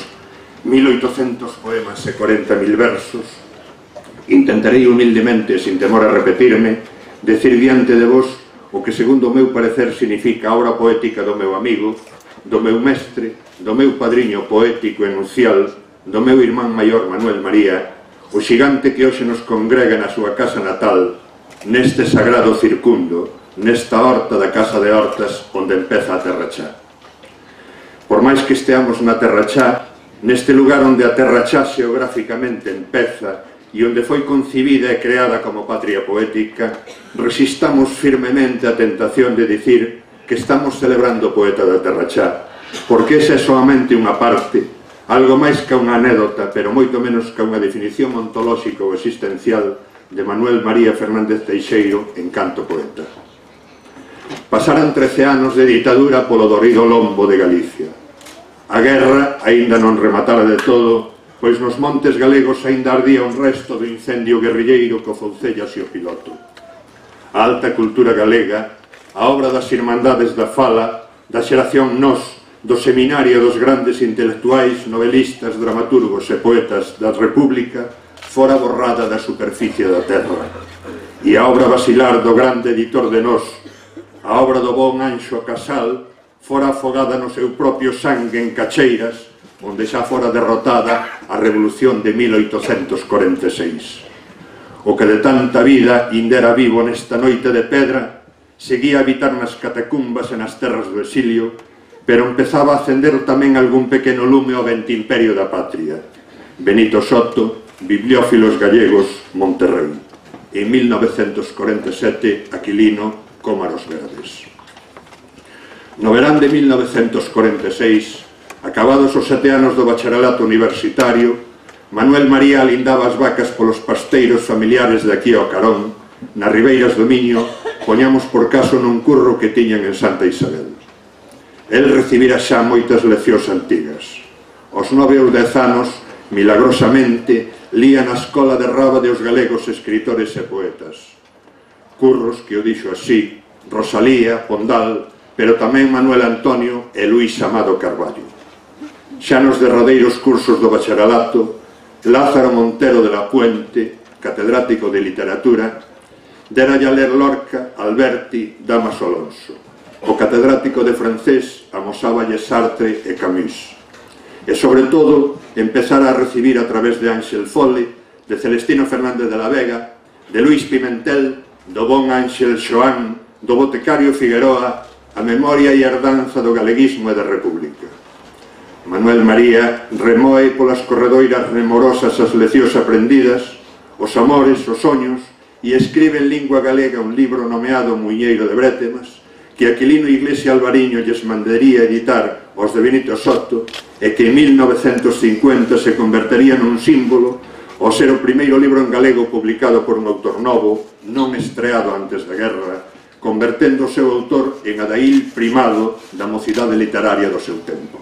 1800 poemas e 40.000 versos, intentarei humildemente, sin temor a repetirme, decir diante de vos o que segundo o meu parecer significa a obra poética do meu amigo, do meu mestre, do meu padriño poético e nuncial, do meu irmán maior Manuel María, o xigante que hoxe nos congrega na súa casa natal, neste sagrado circundo, nesta horta da Casa de Hortas onde empeza a Terra Chá. Por máis que esteamos na Terra Chá, neste lugar onde a Terra Chá xeográficamente empeza e onde foi concibida e creada como patria poética, resistamos firmemente a tentación de dicir que estamos celebrando o poeta da Terra Chá, porque esa é solamente unha parte, algo máis que unha anécdota, pero moito menos que unha definición ontolóxica ou existencial de Manuel María Fernández Teixeiro en Canto Poeta. Pasaran 13 anos de ditadura polo dorido lombo de Galicia. A guerra aínda non rematara de todo, pois nos montes galegos aínda ardía un resto do incendio guerrilleiro que o Foncellas e o Piloto. A alta cultura galega, a obra das Irmandades da Fala, da xeración Nós, do seminario dos grandes intelectuais, novelistas, dramaturgos e poetas da República, fora borrada da superficie da terra. E a obra basilar do grande editor de Nós, a obra do bon Anxo Casal, fora afogada no seu propio sangue en Cacheiras, onde xa fora derrotada a Revolución de 1846. O que de tanta vida ainda era vivo nesta noite de pedra, seguía a habitar nas catacumbas e nas terras do exilio, pero empezaba a acender tamén algún pequeno lume ao ventimperio da patria. Benito Soto, Bibliófilos Gallegos, Monterrey. En 1947, Aquilino, Cómaros Verdes. No verán de 1946, acabados os 7 anos do bacharelato universitario, Manuel María alindaba as vacas polos pasteiros familiares de aquí ao Carón, nas ribeiras do Miño, poñamos por caso nun curro que tiñan en Santa Isabel. El recibira xa moitas leccións antigas. Aos 9 ou 10 anos, milagrosamente, lía na escola de Rábade os galegos escritores e poetas. Curros que o dixo así, Rosalía, Pondal, pero tamén Manuel Antonio e Luís Amado Carballo. Xa nos derradeiros cursos do bacharelato, Lázaro Montero de la Puente, catedrático de literatura, dera a ler Lorca, Alberti, Damas Alonso. O catedrático de francés amosáballe Sartre e Camus. E, sobre todo, empezara a recibir a través de Ángel Fole, de Celestino Fernández de la Vega, de Luís Pimentel, do bon Ángel Xoán, do botecario Figueroa, a memoria e a herdanza do galeguismo e da República. Manuel María remoe polas corredoiras remorosas as leccións aprendidas, os amores, os soños, e escribe en lingua galega un libro nomeado Muñeiro de Brétemas, que Aquilino Iglesia Alvariño lles mandaría editar aos de Benito Soto e que en 1950 se convertería nun símbolo ao ser o primeiro libro en galego publicado por un autor novo, non estreado antes da guerra, convertendo o seu autor en adail primado da mocidade literaria do seu tempo.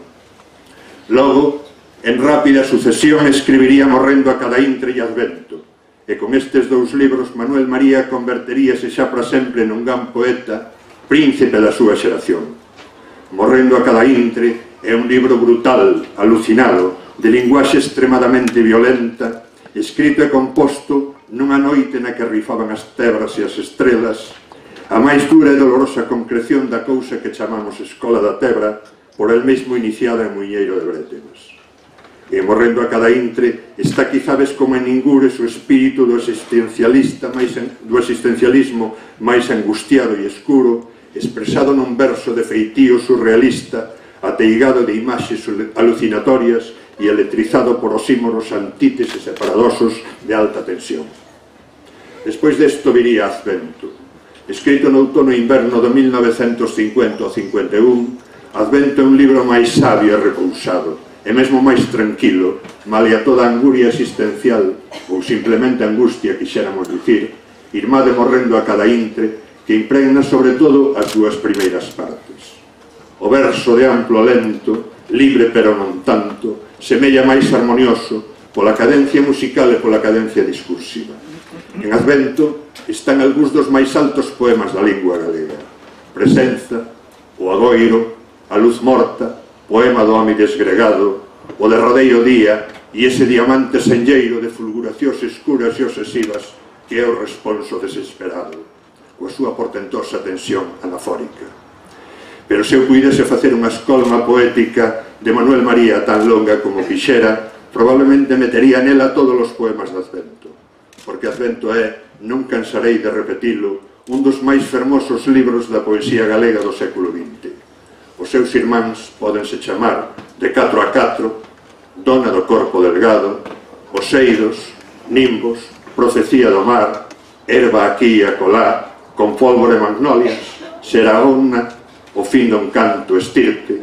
Logo, en rápida sucesión escribiría Morrendo a cada intre e Advento, e con estes dous libros Manuel María converteríase xa para sempre nun gran poeta, príncipe da súa xeración. Morrendo a cada intre é un libro brutal, alucinado, de linguaxe extremadamente violenta, escrito e composto nunha noite na que rifaban as tebras e as estrelas, a máis dura e dolorosa concreción da cousa que chamamos Escola da Tebra, por el mesmo iniciada en Muñeiro de Brétemas. E Morrendo a cada intre está quizá ves como en ningures o espírito do existencialismo máis angustiado e escuro, expresado nun verso de feitío surrealista, ateigado de imaxes alucinatorias e electrizado por osímoros antíteses e paradoxos de alta tensión. Despois desto viría Advento. Escrito no outono e inverno de 1950 ao 51, Advento é un libro máis sabio e repousado, e mesmo máis tranquilo, malia toda a anguria existencial, ou simplemente angustia, quixéramos dicir, irmá de Morrendo a cada intre, que impregna sobre todo as dúas primeiras partes. O verso de amplo lento, libre pero non tanto, semella máis armonioso pola cadencia musical e pola cadencia discursiva. En Advento están algúns dos máis altos poemas da lingua galega. Presenza, O Agoiro, A Luz Morta, Poema do home desgregado, O derradeiro día e ese diamante senlleiro de fulguracións escuras e obsesivas que é o responso desesperado, coa súa portentosa tensión anafórica. Pero se eu puidese facer unha escolma poética de Manuel María tan longa como fixera, probablemente metería nela todos os poemas de Advento, porque Advento é, non cansarei de repetilo, un dos máis fermosos libros da poesía galega do século XX. Os seus irmáns pódense chamar De 4 a 4, Dona do Corpo Delgado, Oseiros, Nimbos, Profecía do Mar, Herba aquí e acolá, Con pólvora e magnolias, Seraona, O fin dun canto estirpe,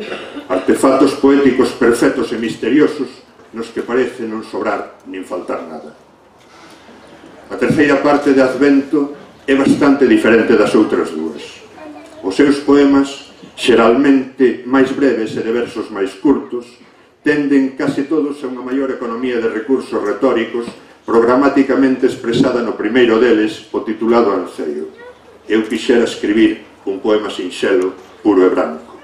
artefactos poéticos perfectos e misteriosos nos que parece non sobrar nin faltar nada. A terceira parte de Advento é bastante diferente das outras dúas. Os seus poemas, xeralmente máis breves e de versos máis curtos, tenden case todos a unha maior economía de recursos retóricos programáticamente expresada no primeiro deles, o titulado Anceio. Eu quixera escribir un poema sinxelo, puro e branco.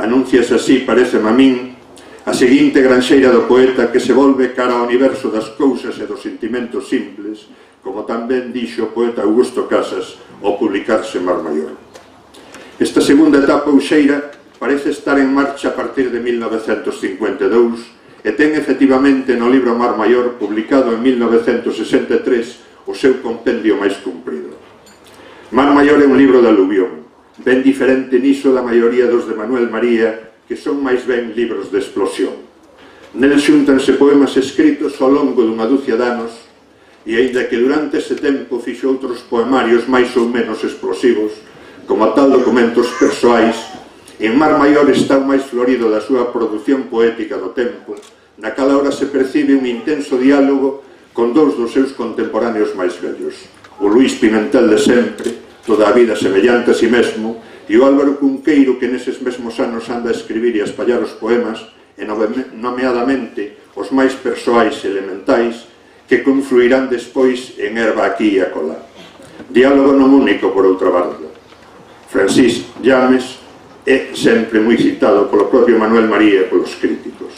Anúnciase así, pareceme a min, a seguinte granxeira do poeta que se volve cara ao universo das cousas e dos sentimentos simples, como tamén dixo o poeta Augusto Casas ao publicarse Mar Maior. Esta segunda etapa uxeira parece estar en marcha a partir de 1952 e ten efectivamente no libro Mar Maior, publicado en 1963, o seu compendio máis cumprido. Mar Maior é un libro de aluvión, ben diferente niso da maioría dos de Manuel María, que son máis ben libros de explosión. Nel xúntanse poemas escritos ao longo dunha dúcia de anos, e aínda que durante ese tempo fixo outros poemarios máis ou menos explosivos, como a tal documentos persoais, en Mar Maior está o máis florido da súa produción poética do tempo, na cal hora se percibe un intenso diálogo con dous dos seus contemporáneos máis vellos, o Luís Pimentel de sempre, toda a vida semellante a si mesmo, e o Álvaro Cunqueiro, que neses mesmos anos anda a escribir e a espallar os poemas, e nomeadamente os máis persoais e elementais, que confluirán despois en Herba aquí e acolá. Diálogo non único, por outra banda. Francis Llames é sempre moi citado polo propio Manuel María e polos críticos.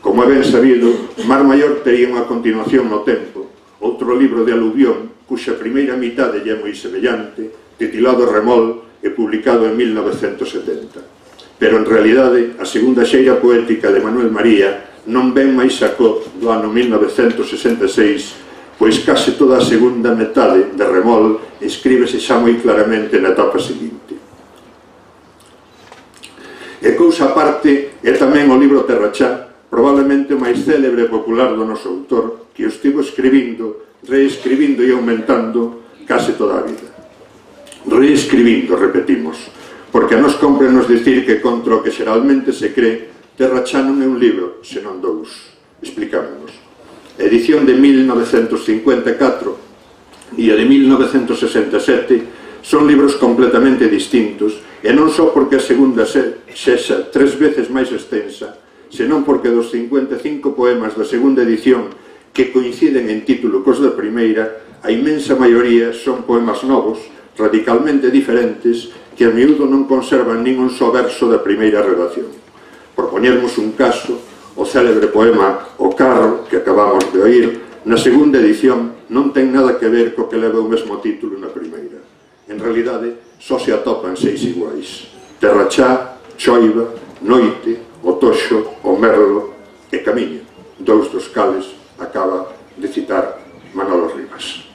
Como é ben sabido, Mar Maior tería unha continuación no tempo, outro libro de aluvión, cuxa primeira mitade é moi semellante, titulado Remol e publicado en 1970. Pero en realidade, a segunda xeira poética de Manuel María non ven máis sacó do ano 1966, pois case toda a segunda metade de Remol escríbese xa moi claramente na etapa seguinte. E cousa aparte é tamén o libro Terrachá, probablemente o máis célebre e popular do noso autor, que o estivo escribindo, reescribindo e aumentando case toda a vida. Reescribindo, repetimos, porque a nos cómprenos dicir que contra o que xeralmente se cree, Terrachá non é un libro, senón dous. Explicámonos. A edición de 1954 e a de 1967 son libros completamente distintos, e non só porque a segunda sexa 3 veces máis extensa, senón porque dos 55 poemas da segunda edición que coinciden en título cos da primeira, a inmensa maioría son poemas novos, radicalmente diferentes, que a miúdo non conservan nin un só verso da primeira redacción. Por poñermos un caso, o célebre poema O carro, que acabamos de oír, na segunda edición non ten nada que ver co que leva o mesmo título na primeira. En realidade, só se atopan 6 iguais: Terrachá, Choiva, Noite, O toxo, O merlo e Camiño, dous dos cales acaba de citar Manolo Rivas.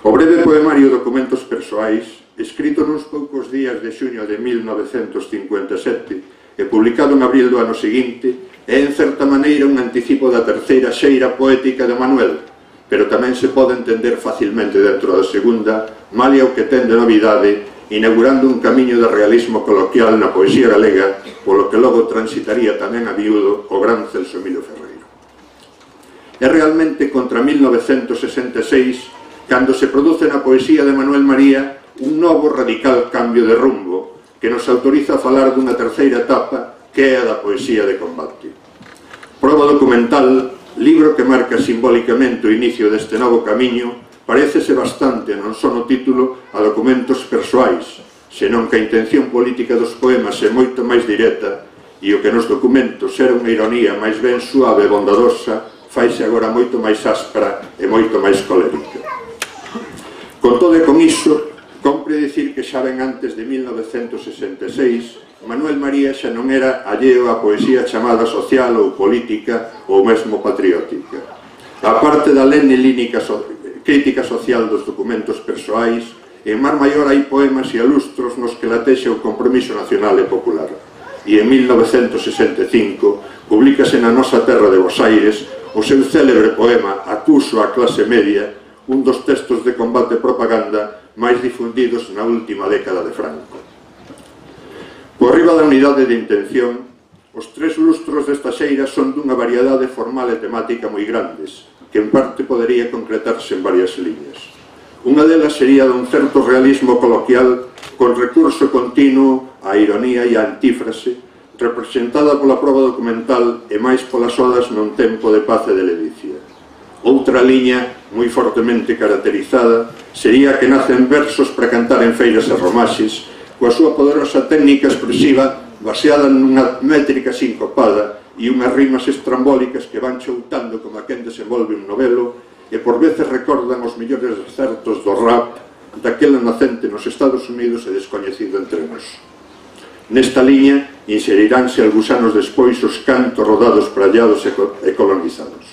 O breve poemario Documentos persoais, escrito nuns poucos días de xuño de 1957 e publicado en abril do ano seguinte, é en certa maneira un anticipo da terceira xeira poética de Manuel, pero tamén se pode entender facilmente dentro da segunda, malia o que ten de novidade, inaugurando un camiño de realismo coloquial na poesía galega, polo que logo transitaría tamén a viudo o gran Celso Emilio Ferreiro. É realmente contra 1966 cando se produce na poesía de Manuel María un novo radical cambio de rumbo que nos autoriza a falar dunha terceira etapa que é a da poesía de combate. Proba documental, libro que marca simbólicamente o inicio deste novo camiño, parécese bastante non só no título a Documentos persoais, senón que a intención política dos poemas é moito máis directa e o que nos documentos era unha ironía máis ben suave e bondadosa faise agora moito máis áspera e moito máis colérica. Con todo e con iso, compre dicir que xa ben antes de 1966 Manuel María xa non era alleo á poesía chamada social ou política ou mesmo patriótica. A parte da lene crítica social dos documentos persoais, en Mar Maior hai poemas e alustros nos que latexa o compromiso nacional e popular. E en 1965 publícase na nosa terra de Bos Aires o seu célebre poema Acuso á clase media, un dos textos de combate e propaganda máis difundidos na última década de Franco. Por riba da unidade de intención, os 3 lustros desta xeira son dunha variedade formal e temática moi grandes, que en parte podería concretarse en varias liñas. Unha delas sería dun certo realismo coloquial con recurso continuo á ironía e á antífrase, representada pola proba documental e máis polas odas nun tempo de paz e de ledicia. Outra liña, moi fortemente caracterizada, sería que nacen versos para cantar en feiras e romaxes, coa súa poderosa técnica expresiva baseada nunha métrica sincopada e unhas rimas estrambólicas que van choutando como a quen desenvolve un novelo e por veces recordan os millores acertos do rap daquela nacente nos Estados Unidos e descoñecido entre nós. Nesta liña inseriránse algúns anos despois os cantos rodados prallados e colonizados.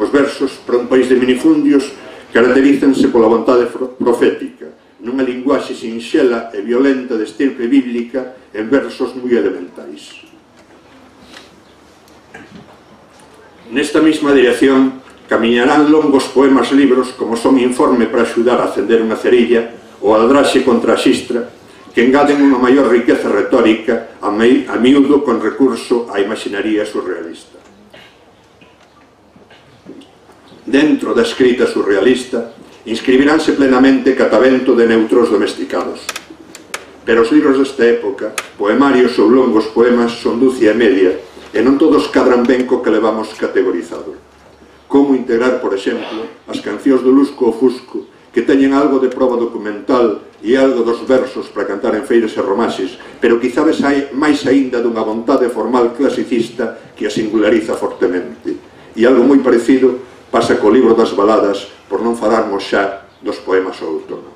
Os versos para un país de minifundios caracterízanse pola vontade profética, nunha linguaxe sinxela e violenta de estirpe bíblica en versos moi elementais. Nesta mesma dirección camiñarán longos poemas libros como son Informe para axudar a acender unha cerilla ou Aldraxe contra a xistra, que engaden unha maior riqueza retórica a miúdo con recurso á imaginaría surrealista. Dentro da escrita surrealista inscribiránse plenamente catavento de neutros domesticados. Pero os libros desta época, poemarios ou longos poemas, son dúcia e media e non todos cadran ben co que levamos categorizado. Como integrar, por exemplo, as cancións do Lusco ao Fusco, que teñen algo de proba documental e algo dos versos para cantar en feiras e romaxes, pero quizás máis aínda dunha vontade formal clasicista que a singulariza fortemente. E algo moi parecido pasa co libro das baladas, por non falarmos xa dos poemas ao outono.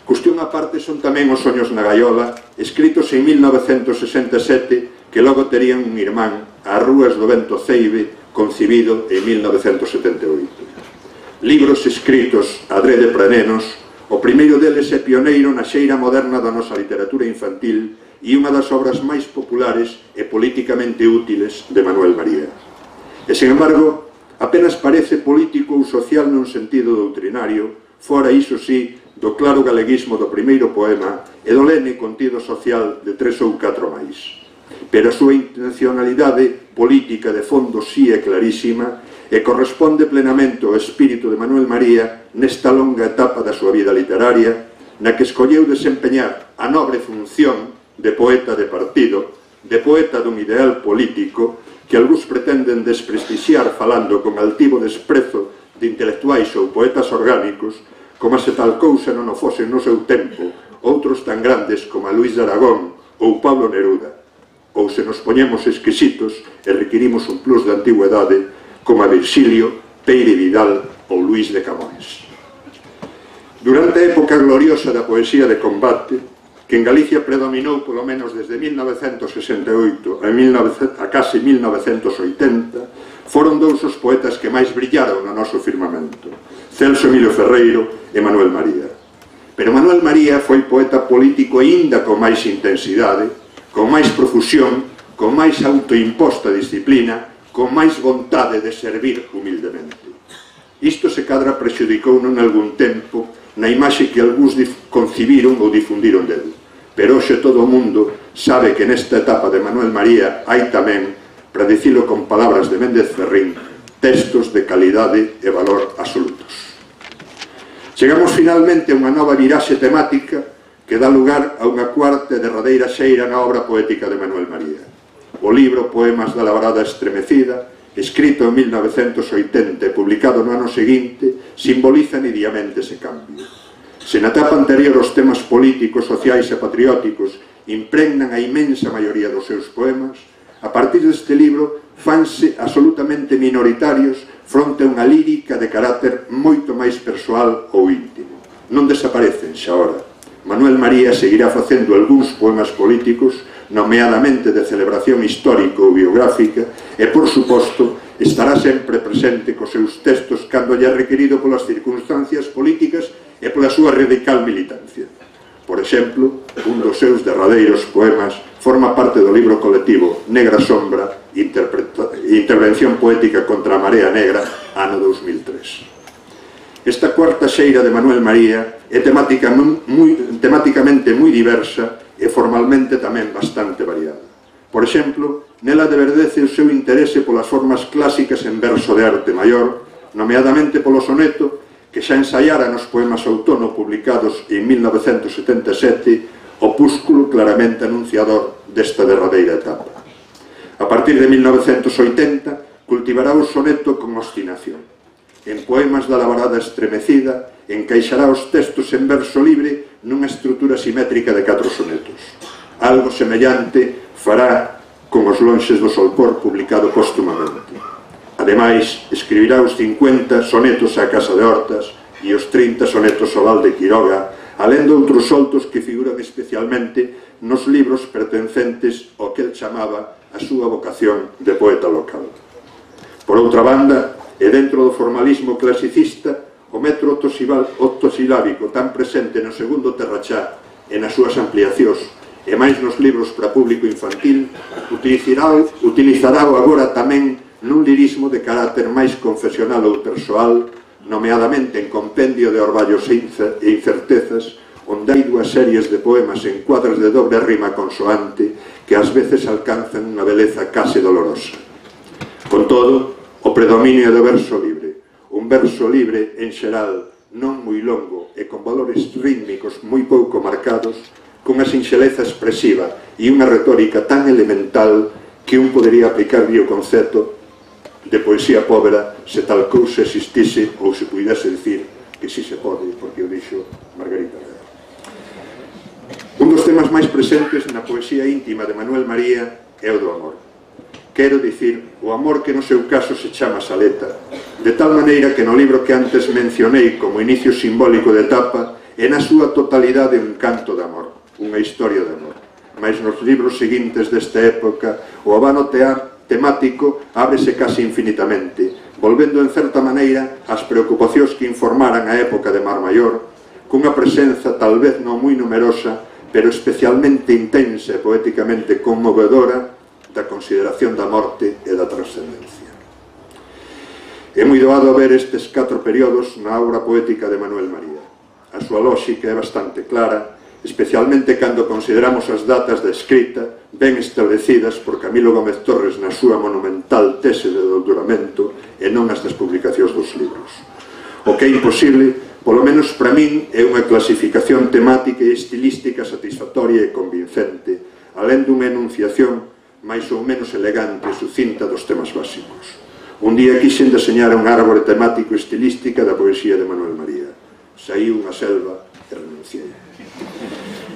Cuestión aparte son tamén os Soños na gaiola, escritos en 1967, que logo terían un irmán, As rúas do vento ceibe, concibido en 1978. Libros escritos adrede para nenos, o primeiro deles é pioneiro na xeira moderna da nosa literatura infantil e unha das obras máis populares e políticamente útiles de Manuel María. E, sen embargo, apenas parece político ou social nun sentido doutrinario, fora iso sí do claro galeguismo do primeiro poema e do lene contido social de 3 ou 4 máis. Pero a súa intencionalidade política de fondo sí é clarísima e corresponde plenamente ao espírito de Manuel María nesta longa etapa da súa vida literaria, na que escolleu desempeñar a nobre función de poeta de partido, de poeta dun ideal político que algúns pretenden desprestixiar falando con altivo desprezo de intelectuais ou poetas orgánicos, como se tal cousa non o fosen no seu tempo outros tan grandes como a Luís de Aragón ou Pablo Neruda, ou se nos poñemos exquisitos e requirimos un plus de antigüedade como a Virgilio, Peire Vidal ou Luís de Camões. Durante a época gloriosa da poesía de combate, que en Galicia predominou polo menos desde 1968 a case 1980, foron dous os poetas que máis brillaron no noso firmamento, Celso Emilio Ferreiro e Manuel María. Pero Manuel María foi poeta político aínda con máis intensidade, con máis profusión, con máis autoimposta disciplina, con máis vontade de servir humildemente. Isto se cadra prexudicou nun algún tempo na imaxe que algúns concibiron ou difundiron dele. Pero hoxe todo o mundo sabe que nesta etapa de Manuel María hai tamén, para dicilo con palabras de Méndez Ferrín, textos de calidade e valor absolutos. Chegamos finalmente a unha nova viraxe temática que dá lugar a unha cuarta e derradeira xeira na obra poética de Manuel María. O libro Poemas da Labrada Estremecida, escrito en 1980 e publicado no ano seguinte, simboliza nitidamente ese cambio. Se na etapa anterior os temas políticos, sociais e patrióticos impregnan a inmensa maioría dos seus poemas, a partir deste libro fanse absolutamente minoritarios fronte a unha lírica de carácter moito máis persoal ou íntimo. Non desaparecen xa ora. Manuel María seguirá facendo algúns poemas políticos, nomeadamente de celebración histórica ou biográfica, e, por suposto, estará sempre presente cos seus textos cando lle é requerido polas circunstancias políticas e pola súa radical militancia. Por exemplo, un dos seus derradeiros poemas forma parte do libro colectivo Negra Sombra, Intervención Poética contra a Marea Negra, ano 2003. Esta cuarta xeira de Manuel María é temáticamente moi diversa e formalmente tamén bastante variada. Por exemplo, nela deverdece o seu interese polas formas clásicas en verso de arte maior, nomeadamente polo soneto, que xa ensaiara nos poemas outono publicados en 1977, opúsculo claramente anunciador desta derradeira etapa. A partir de 1980, cultivará o soneto con obstinación. En Poemas da Labrada Estremecida, encaixará os textos en verso libre nunha estrutura simétrica de 4 sonetos. Algo semellante fará con Os lonxes do Solpor, publicado póstumamente. Ademais, escribirá os 50 sonetos á Casa de Hortas e os 30 sonetos Solal de Quiroga, alén de outros soltos que figuran especialmente nos libros pertencentes ao que el chamaba a súa vocación de poeta local. Por outra banda, e dentro do formalismo clasicista, o metro octosilábico tan presente no segundo Terrachá e nas súas ampliacións e máis nos libros para público infantil, utilizará agora tamén nun lirismo de carácter máis confesional ou persoal, nomeadamente en compendio de orballos e incertezas, onde hai dúas series de poemas en cuadras de dobre rima consoante que ás veces alcanzan unha beleza case dolorosa. Con todo, o predominio do verso libre, un verso libre en xeral non moi longo e con valores rítmicos moi pouco marcados, cunha sinxeleza expresiva e unha retórica tan elemental que un podería aplicarlle o concepto de poesía pobre se tal cousa existise ou se puidese dicir que si se pode, porque o dixo Margarita. Un dos temas máis presentes na poesía íntima de Manuel María é o do amor. Quero dicir, o amor que no seu caso se chama Saleta, de tal maneira que no libro que antes mencionei como inicio simbólico de etapa é na súa totalidade un canto de amor, unha historia de amor. Mas nos libros seguintes desta época, o abano temático ábrese casi infinitamente, volvendo en certa maneira ás preocupacións que informaran a época de Mar Maior, cunha presenza tal vez non moi numerosa, pero especialmente intensa e poéticamente conmovedora da consideración da morte e da trascendencia. É moi doado ver estes 4 períodos na obra poética de Manuel María. A súa lóxica é bastante clara, especialmente cando consideramos as datas da escrita ben establecidas por Camilo Gómez Torres na súa monumental tese de doutoramento e non as das publicacións dos libros. O que é imposible, polo menos para min, é unha clasificación temática e estilística satisfactoria e convincente, alén dunha enunciación máis ou menos elegante e sucinta dos temas básicos. Un día quixen deseñar un árbore temático estilística da poesía de Manuel María. Saí unha selva e renunciei.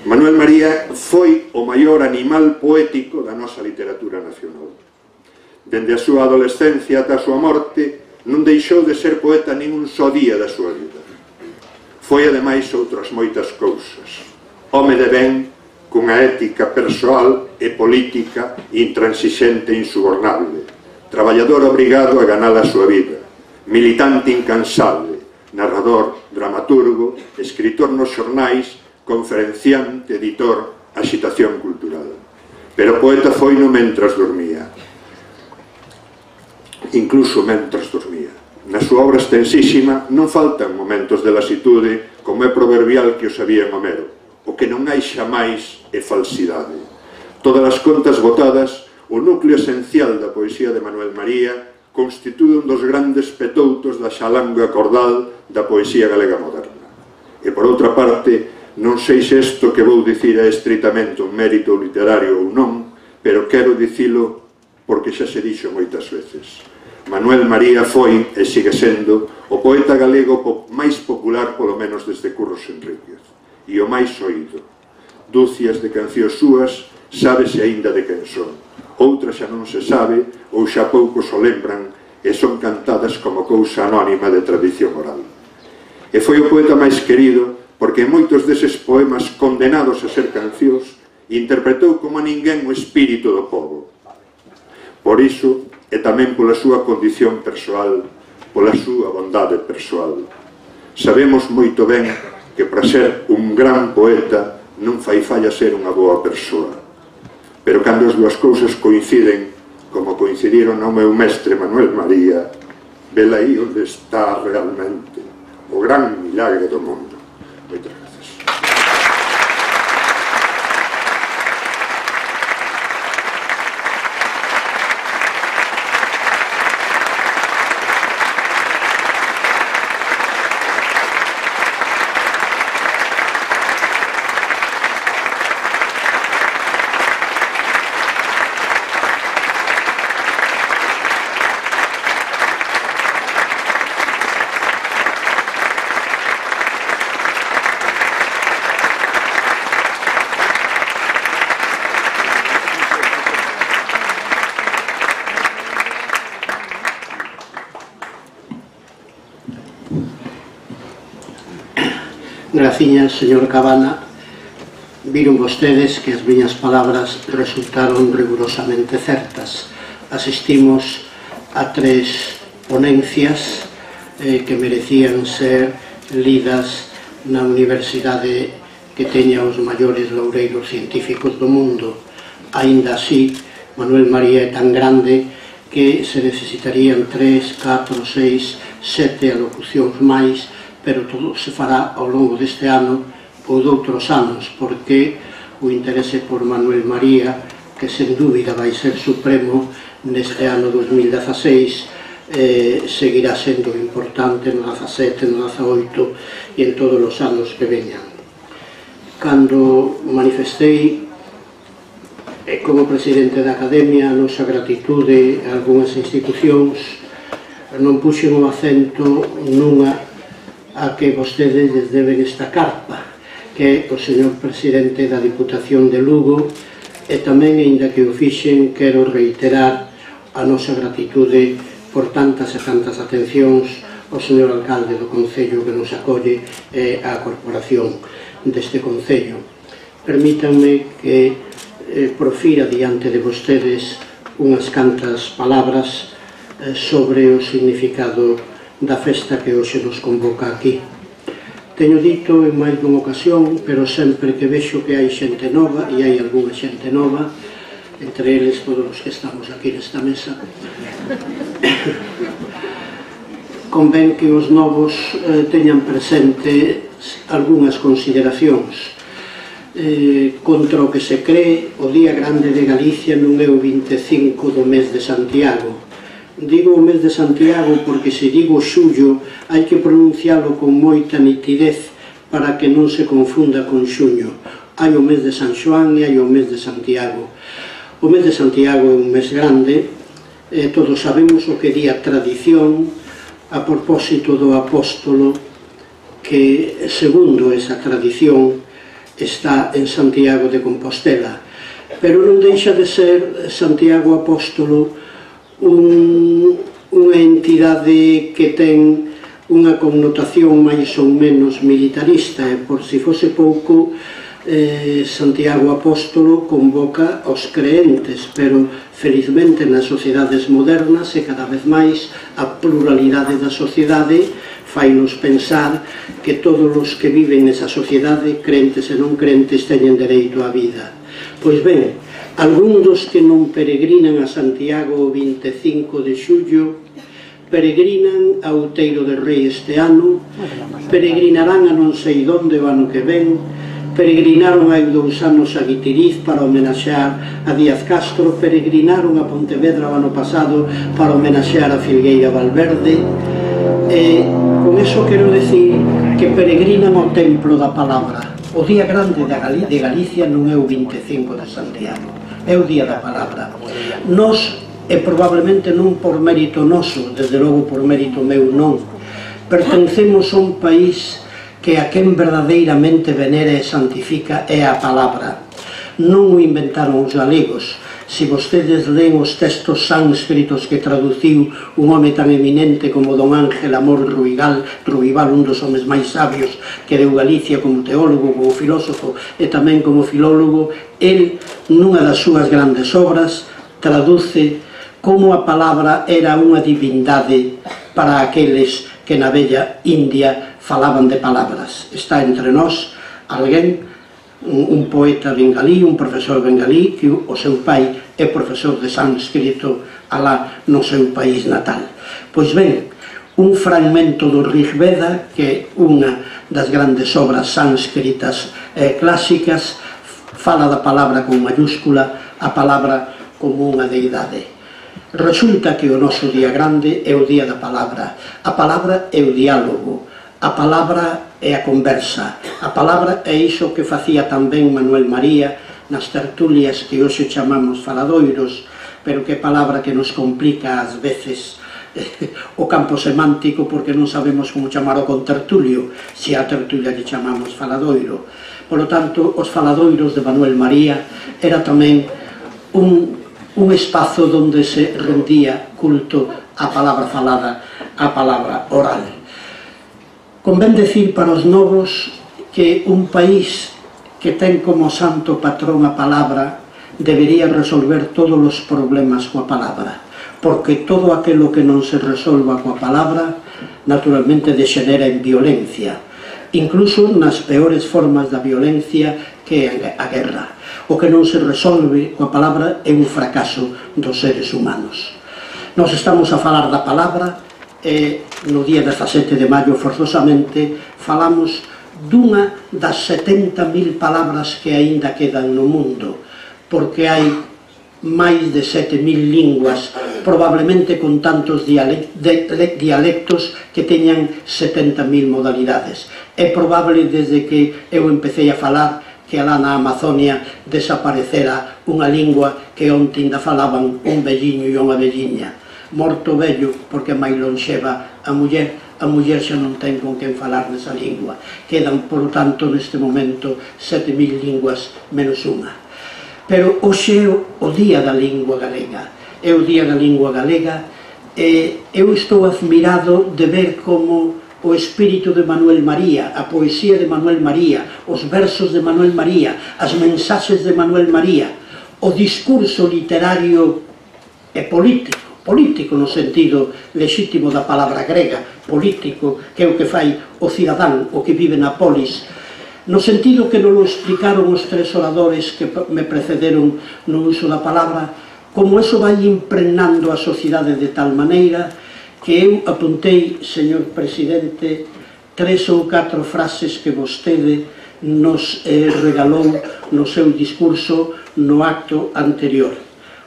Manuel María foi o maior animal poético da nosa literatura nacional. Dende a súa adolescencia ata a súa morte, non deixou de ser poeta nin un só día da súa vida. Foi, ademais, outras moitas cousas. Home de ben, cunha ética persoal e política intransixente e insubornable, traballador obrigado a ganar a súa vida, militante incansable, narrador, dramaturgo, escritor nos xornais, conferenciante, editor, axitación cultural. Pero poeta foi no mentras dormía, incluso mentras dormía. Na súa obra extensísima non faltan momentos de lasitude, como é proverbial que os había en Homero. O que non hai xamais é falsidade. Todas as contas botadas, o núcleo esencial da poesía de Manuel María constitúe un dos grandes petoutos da xalanga cordal da poesía galega moderna. E por outra parte, non sei se isto que vou dicir é estritamente un mérito literario ou non, pero quero dicilo porque xa se dixo moitas veces. Manuel María foi, e sigue sendo, o poeta galego máis popular polo menos desde Curros Enríquez, e o máis oído. Dúcias de cancións súas sábese aínda de quen son, outras xa non se sabe ou xa poucos o lembran e son cantadas como cousa anónima de tradición oral. E foi o poeta máis querido porque en moitos deses poemas condenados a ser cancións interpretou como a ninguén o espírito do pobo. Por iso, e tamén pola súa condición persoal, pola súa bondade persoal, sabemos moito ben que para ser un gran poeta non fai falla ser unha boa persoa. Pero cando as dúas cousas coinciden, como coincidiron no meu mestre Manuel María, vela aí onde está realmente o gran milagre do mundo. Moitas gracias. Graciñas, señor Cabana. Viron vostedes que as miñas palabras resultaron rigurosamente certas. Asistimos a 3 ponencias que merecían ser lidas na universidade que teña os maiores loureiros científicos do mundo. Aínda así, Manuel María é tan grande que se necesitarían 3, 4, 6, 7 alocucións máis, pero todo se fará ao longo deste ano ou doutros anos, porque o interese por Manuel María, que sen dúbida vai ser supremo neste ano 2016, seguirá sendo importante no 17, no 18 e en todos os anos que veñan. Cando manifestei como presidente da Academia a nosa gratitude a algunhas institucións, non puxen o acento nunha a que vostedes les deben esta carpa, que é o señor presidente da Diputación de Lugo, e tamén, aínda que o fixen, quero reiterar a nosa gratitude por tantas e tantas atencións ao señor alcalde do Concello que nos acolle e á corporación deste Concello. Permítanme que profira diante de vostedes unhas cantas palabras sobre o significado da festa que hoxe nos convoca aquí. Teño dito en máis dunha ocasión, pero sempre que vexo que hai xente nova, e hai algunha xente nova, entre eles todos os que estamos aquí nesta mesa, convén que os novos teñan presente algunhas consideracións. Contra o que se cree, o Día Grande de Galicia non é o 25 do mes de Santiago. Digo o mes de Santiago porque se digo xullo hai que pronuncialo con moita nitidez para que non se confunda con xuño. Hai o mes de San Xoán e hai o mes de Santiago. O mes de Santiago é un mes grande, todos sabemos o que di a tradición a propósito do apóstolo que, segundo esa tradición, está en Santiago de Compostela, pero non deixa de ser Santiago Apóstolo unha entidade que ten unha connotación máis ou menos militarista, e por si fose pouco, Santiago Apóstolo convoca aos creentes, pero felizmente nas sociedades modernas e cada vez máis a pluralidade da sociedade fainos pensar que todos os que viven nesa sociedade, crentes e non crentes, teñen dereito á vida. Pois ben, algúns dos que non peregrinan a Santiago o 25 de xullo peregrinan a Outeiro de Rei este ano, peregrinarán a non sei onde o ano que ven, peregrinaron hai 2 anos a Guitiriz para homenaxear a Díaz Castro, peregrinaron a Pontevedra o ano pasado para homenaxear a Filgueira Valverde, e con eso quero decir que peregrinan ao templo da palabra. O Día Grande de Galicia non é o 25 de Santiago, é o Día da Palabra. Nos, e probablemente non por mérito noso, desde logo por mérito meu non, pertencemos a un país que a quen verdadeiramente venera e santifica é a palabra. Non o inventaron os galegos. Se vostedes leen os textos sánscritos que traduciu un home tan eminente como don Ángel Amor Ruibal, un dos homes máis sabios que deu Galicia como teólogo, como filósofo e tamén como filólogo, el, nunha das súas grandes obras, traduce como a palabra era unha divindade para aqueles que na bella India falaban de palabras. Está entre nós alguén, un poeta bengalí, un profesor bengalí, que o seu pai é profesor de sánscrito alá no seu país natal. Pois ben, un fragmento do Rig Veda, que é unha das grandes obras sánscritas clásicas, fala da palabra con mayúscula, a palabra como unha deidade. Resulta que o noso día grande é o día da palabra. A palabra é o diálogo, a palabra é a conversa, a palabra é iso que facía tamén Manuel María nas tertulias que hoxe chamamos faladoiros, pero que é palabra que nos complica ás veces o campo semántico, porque non sabemos como chamar o contertulio, se a tertulia lle chamamos faladoiro. Por lo tanto, os faladoiros de Manuel María era tamén un espazo onde se rendía culto á palabra falada, á palabra oral. Convén decir para os novos que un país que ten como santo patrón a palabra debería resolver todos os problemas coa palabra, porque todo aquilo que non se resolva coa palabra naturalmente degenera en violencia, incluso nas peores formas da violencia que é a guerra. O que non se resolve coa palabra é un fracaso dos seres humanos. Nos estamos a falar da palabra e no día 17 de maio forzosamente falamos dunha das 70.000 palabras que aínda quedan no mundo, porque hai máis de 7.000 linguas, probablemente con tantos dialectos que teñan 70.000 modalidades. É probable desde que eu empecé a falar que alá na Amazonia desaparecera unha lingua que onte ainda falaban un velliño e unha velliña. Morto vello porque é máis lonxeva a muller xa non ten con quen falar nesa lingua. Quedan, por tanto, neste momento 7.000 linguas menos unha. Pero hoxe é o Día da Lingua Galega. É o Día da Lingua Galega e eu estou admirado de ver como o espírito de Manuel María, a poesía de Manuel María, os versos de Manuel María, as mensaxes de Manuel María, o discurso literario e político no sentido lexítimo da palabra grega, político, que é o que fai o cidadán, o que vive na polis, no sentido que non lo explicaron os tres oradores que me precederon no uso da palabra, como eso vai impregnando a sociedade de tal maneira que eu apuntei, señor presidente, 3 ou 4 frases que vostede nos regalou no seu discurso no acto anterior.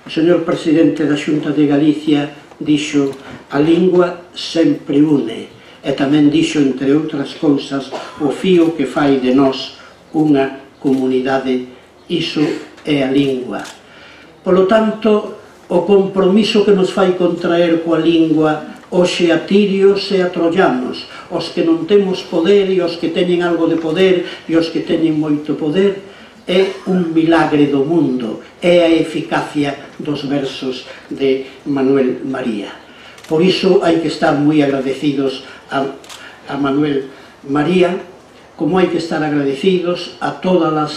O señor presidente da Xunta de Galicia dixo: a lingua sempre une, e tamén dixo, entre outras cousas, o fío que fai de nós unha comunidade, iso é a lingua. Polo tanto, o compromiso que nos fai contraer coa lingua hoxe a tirios e a troianos, os que non temos poder e os que teñen algo de poder e os que teñen moito poder, é un milagre do mundo, é a eficacia dos versos de Manuel María. Por iso hai que estar moi agradecidos a Manuel María, como hai que estar agradecidos a todas as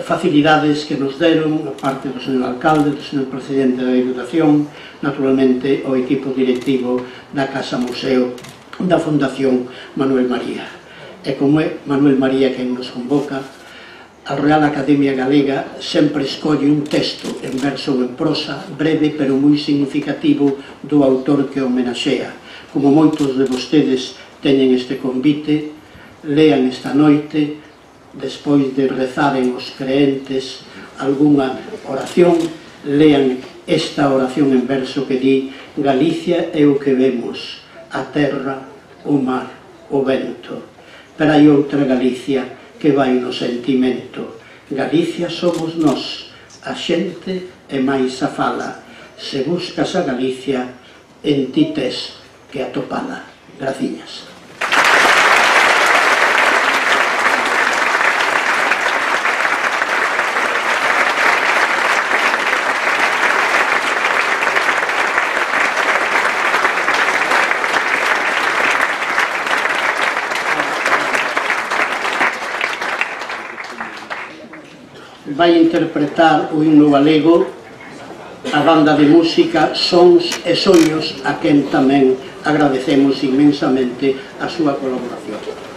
facilidades que nos deron a parte do señor alcalde, do señor presidente da Diputación, naturalmente o equipo directivo da Casa Museo da Fundación Manuel María. E como é Manuel María quen nos convoca, a Real Academia Galega sempre escolle un texto en verso ou en prosa, breve pero moi significativo do autor que homenaxea. Como moitos de vostedes teñen este convite, lean esta noite, despois de rezaren os creentes algunha oración, lean esta oración en verso que di: Galicia é o que vemos, a terra, o mar, o vento. Pero hai outra Galicia que vai no sentimento. Galicia somos nós, a xente e máis a fala. Se buscas a Galicia, en ti tes que atopala. Graciñas. Vai interpretar o himno galego a banda de música Sons e Soños, a quen tamén agradecemos inmensamente a súa colaboración.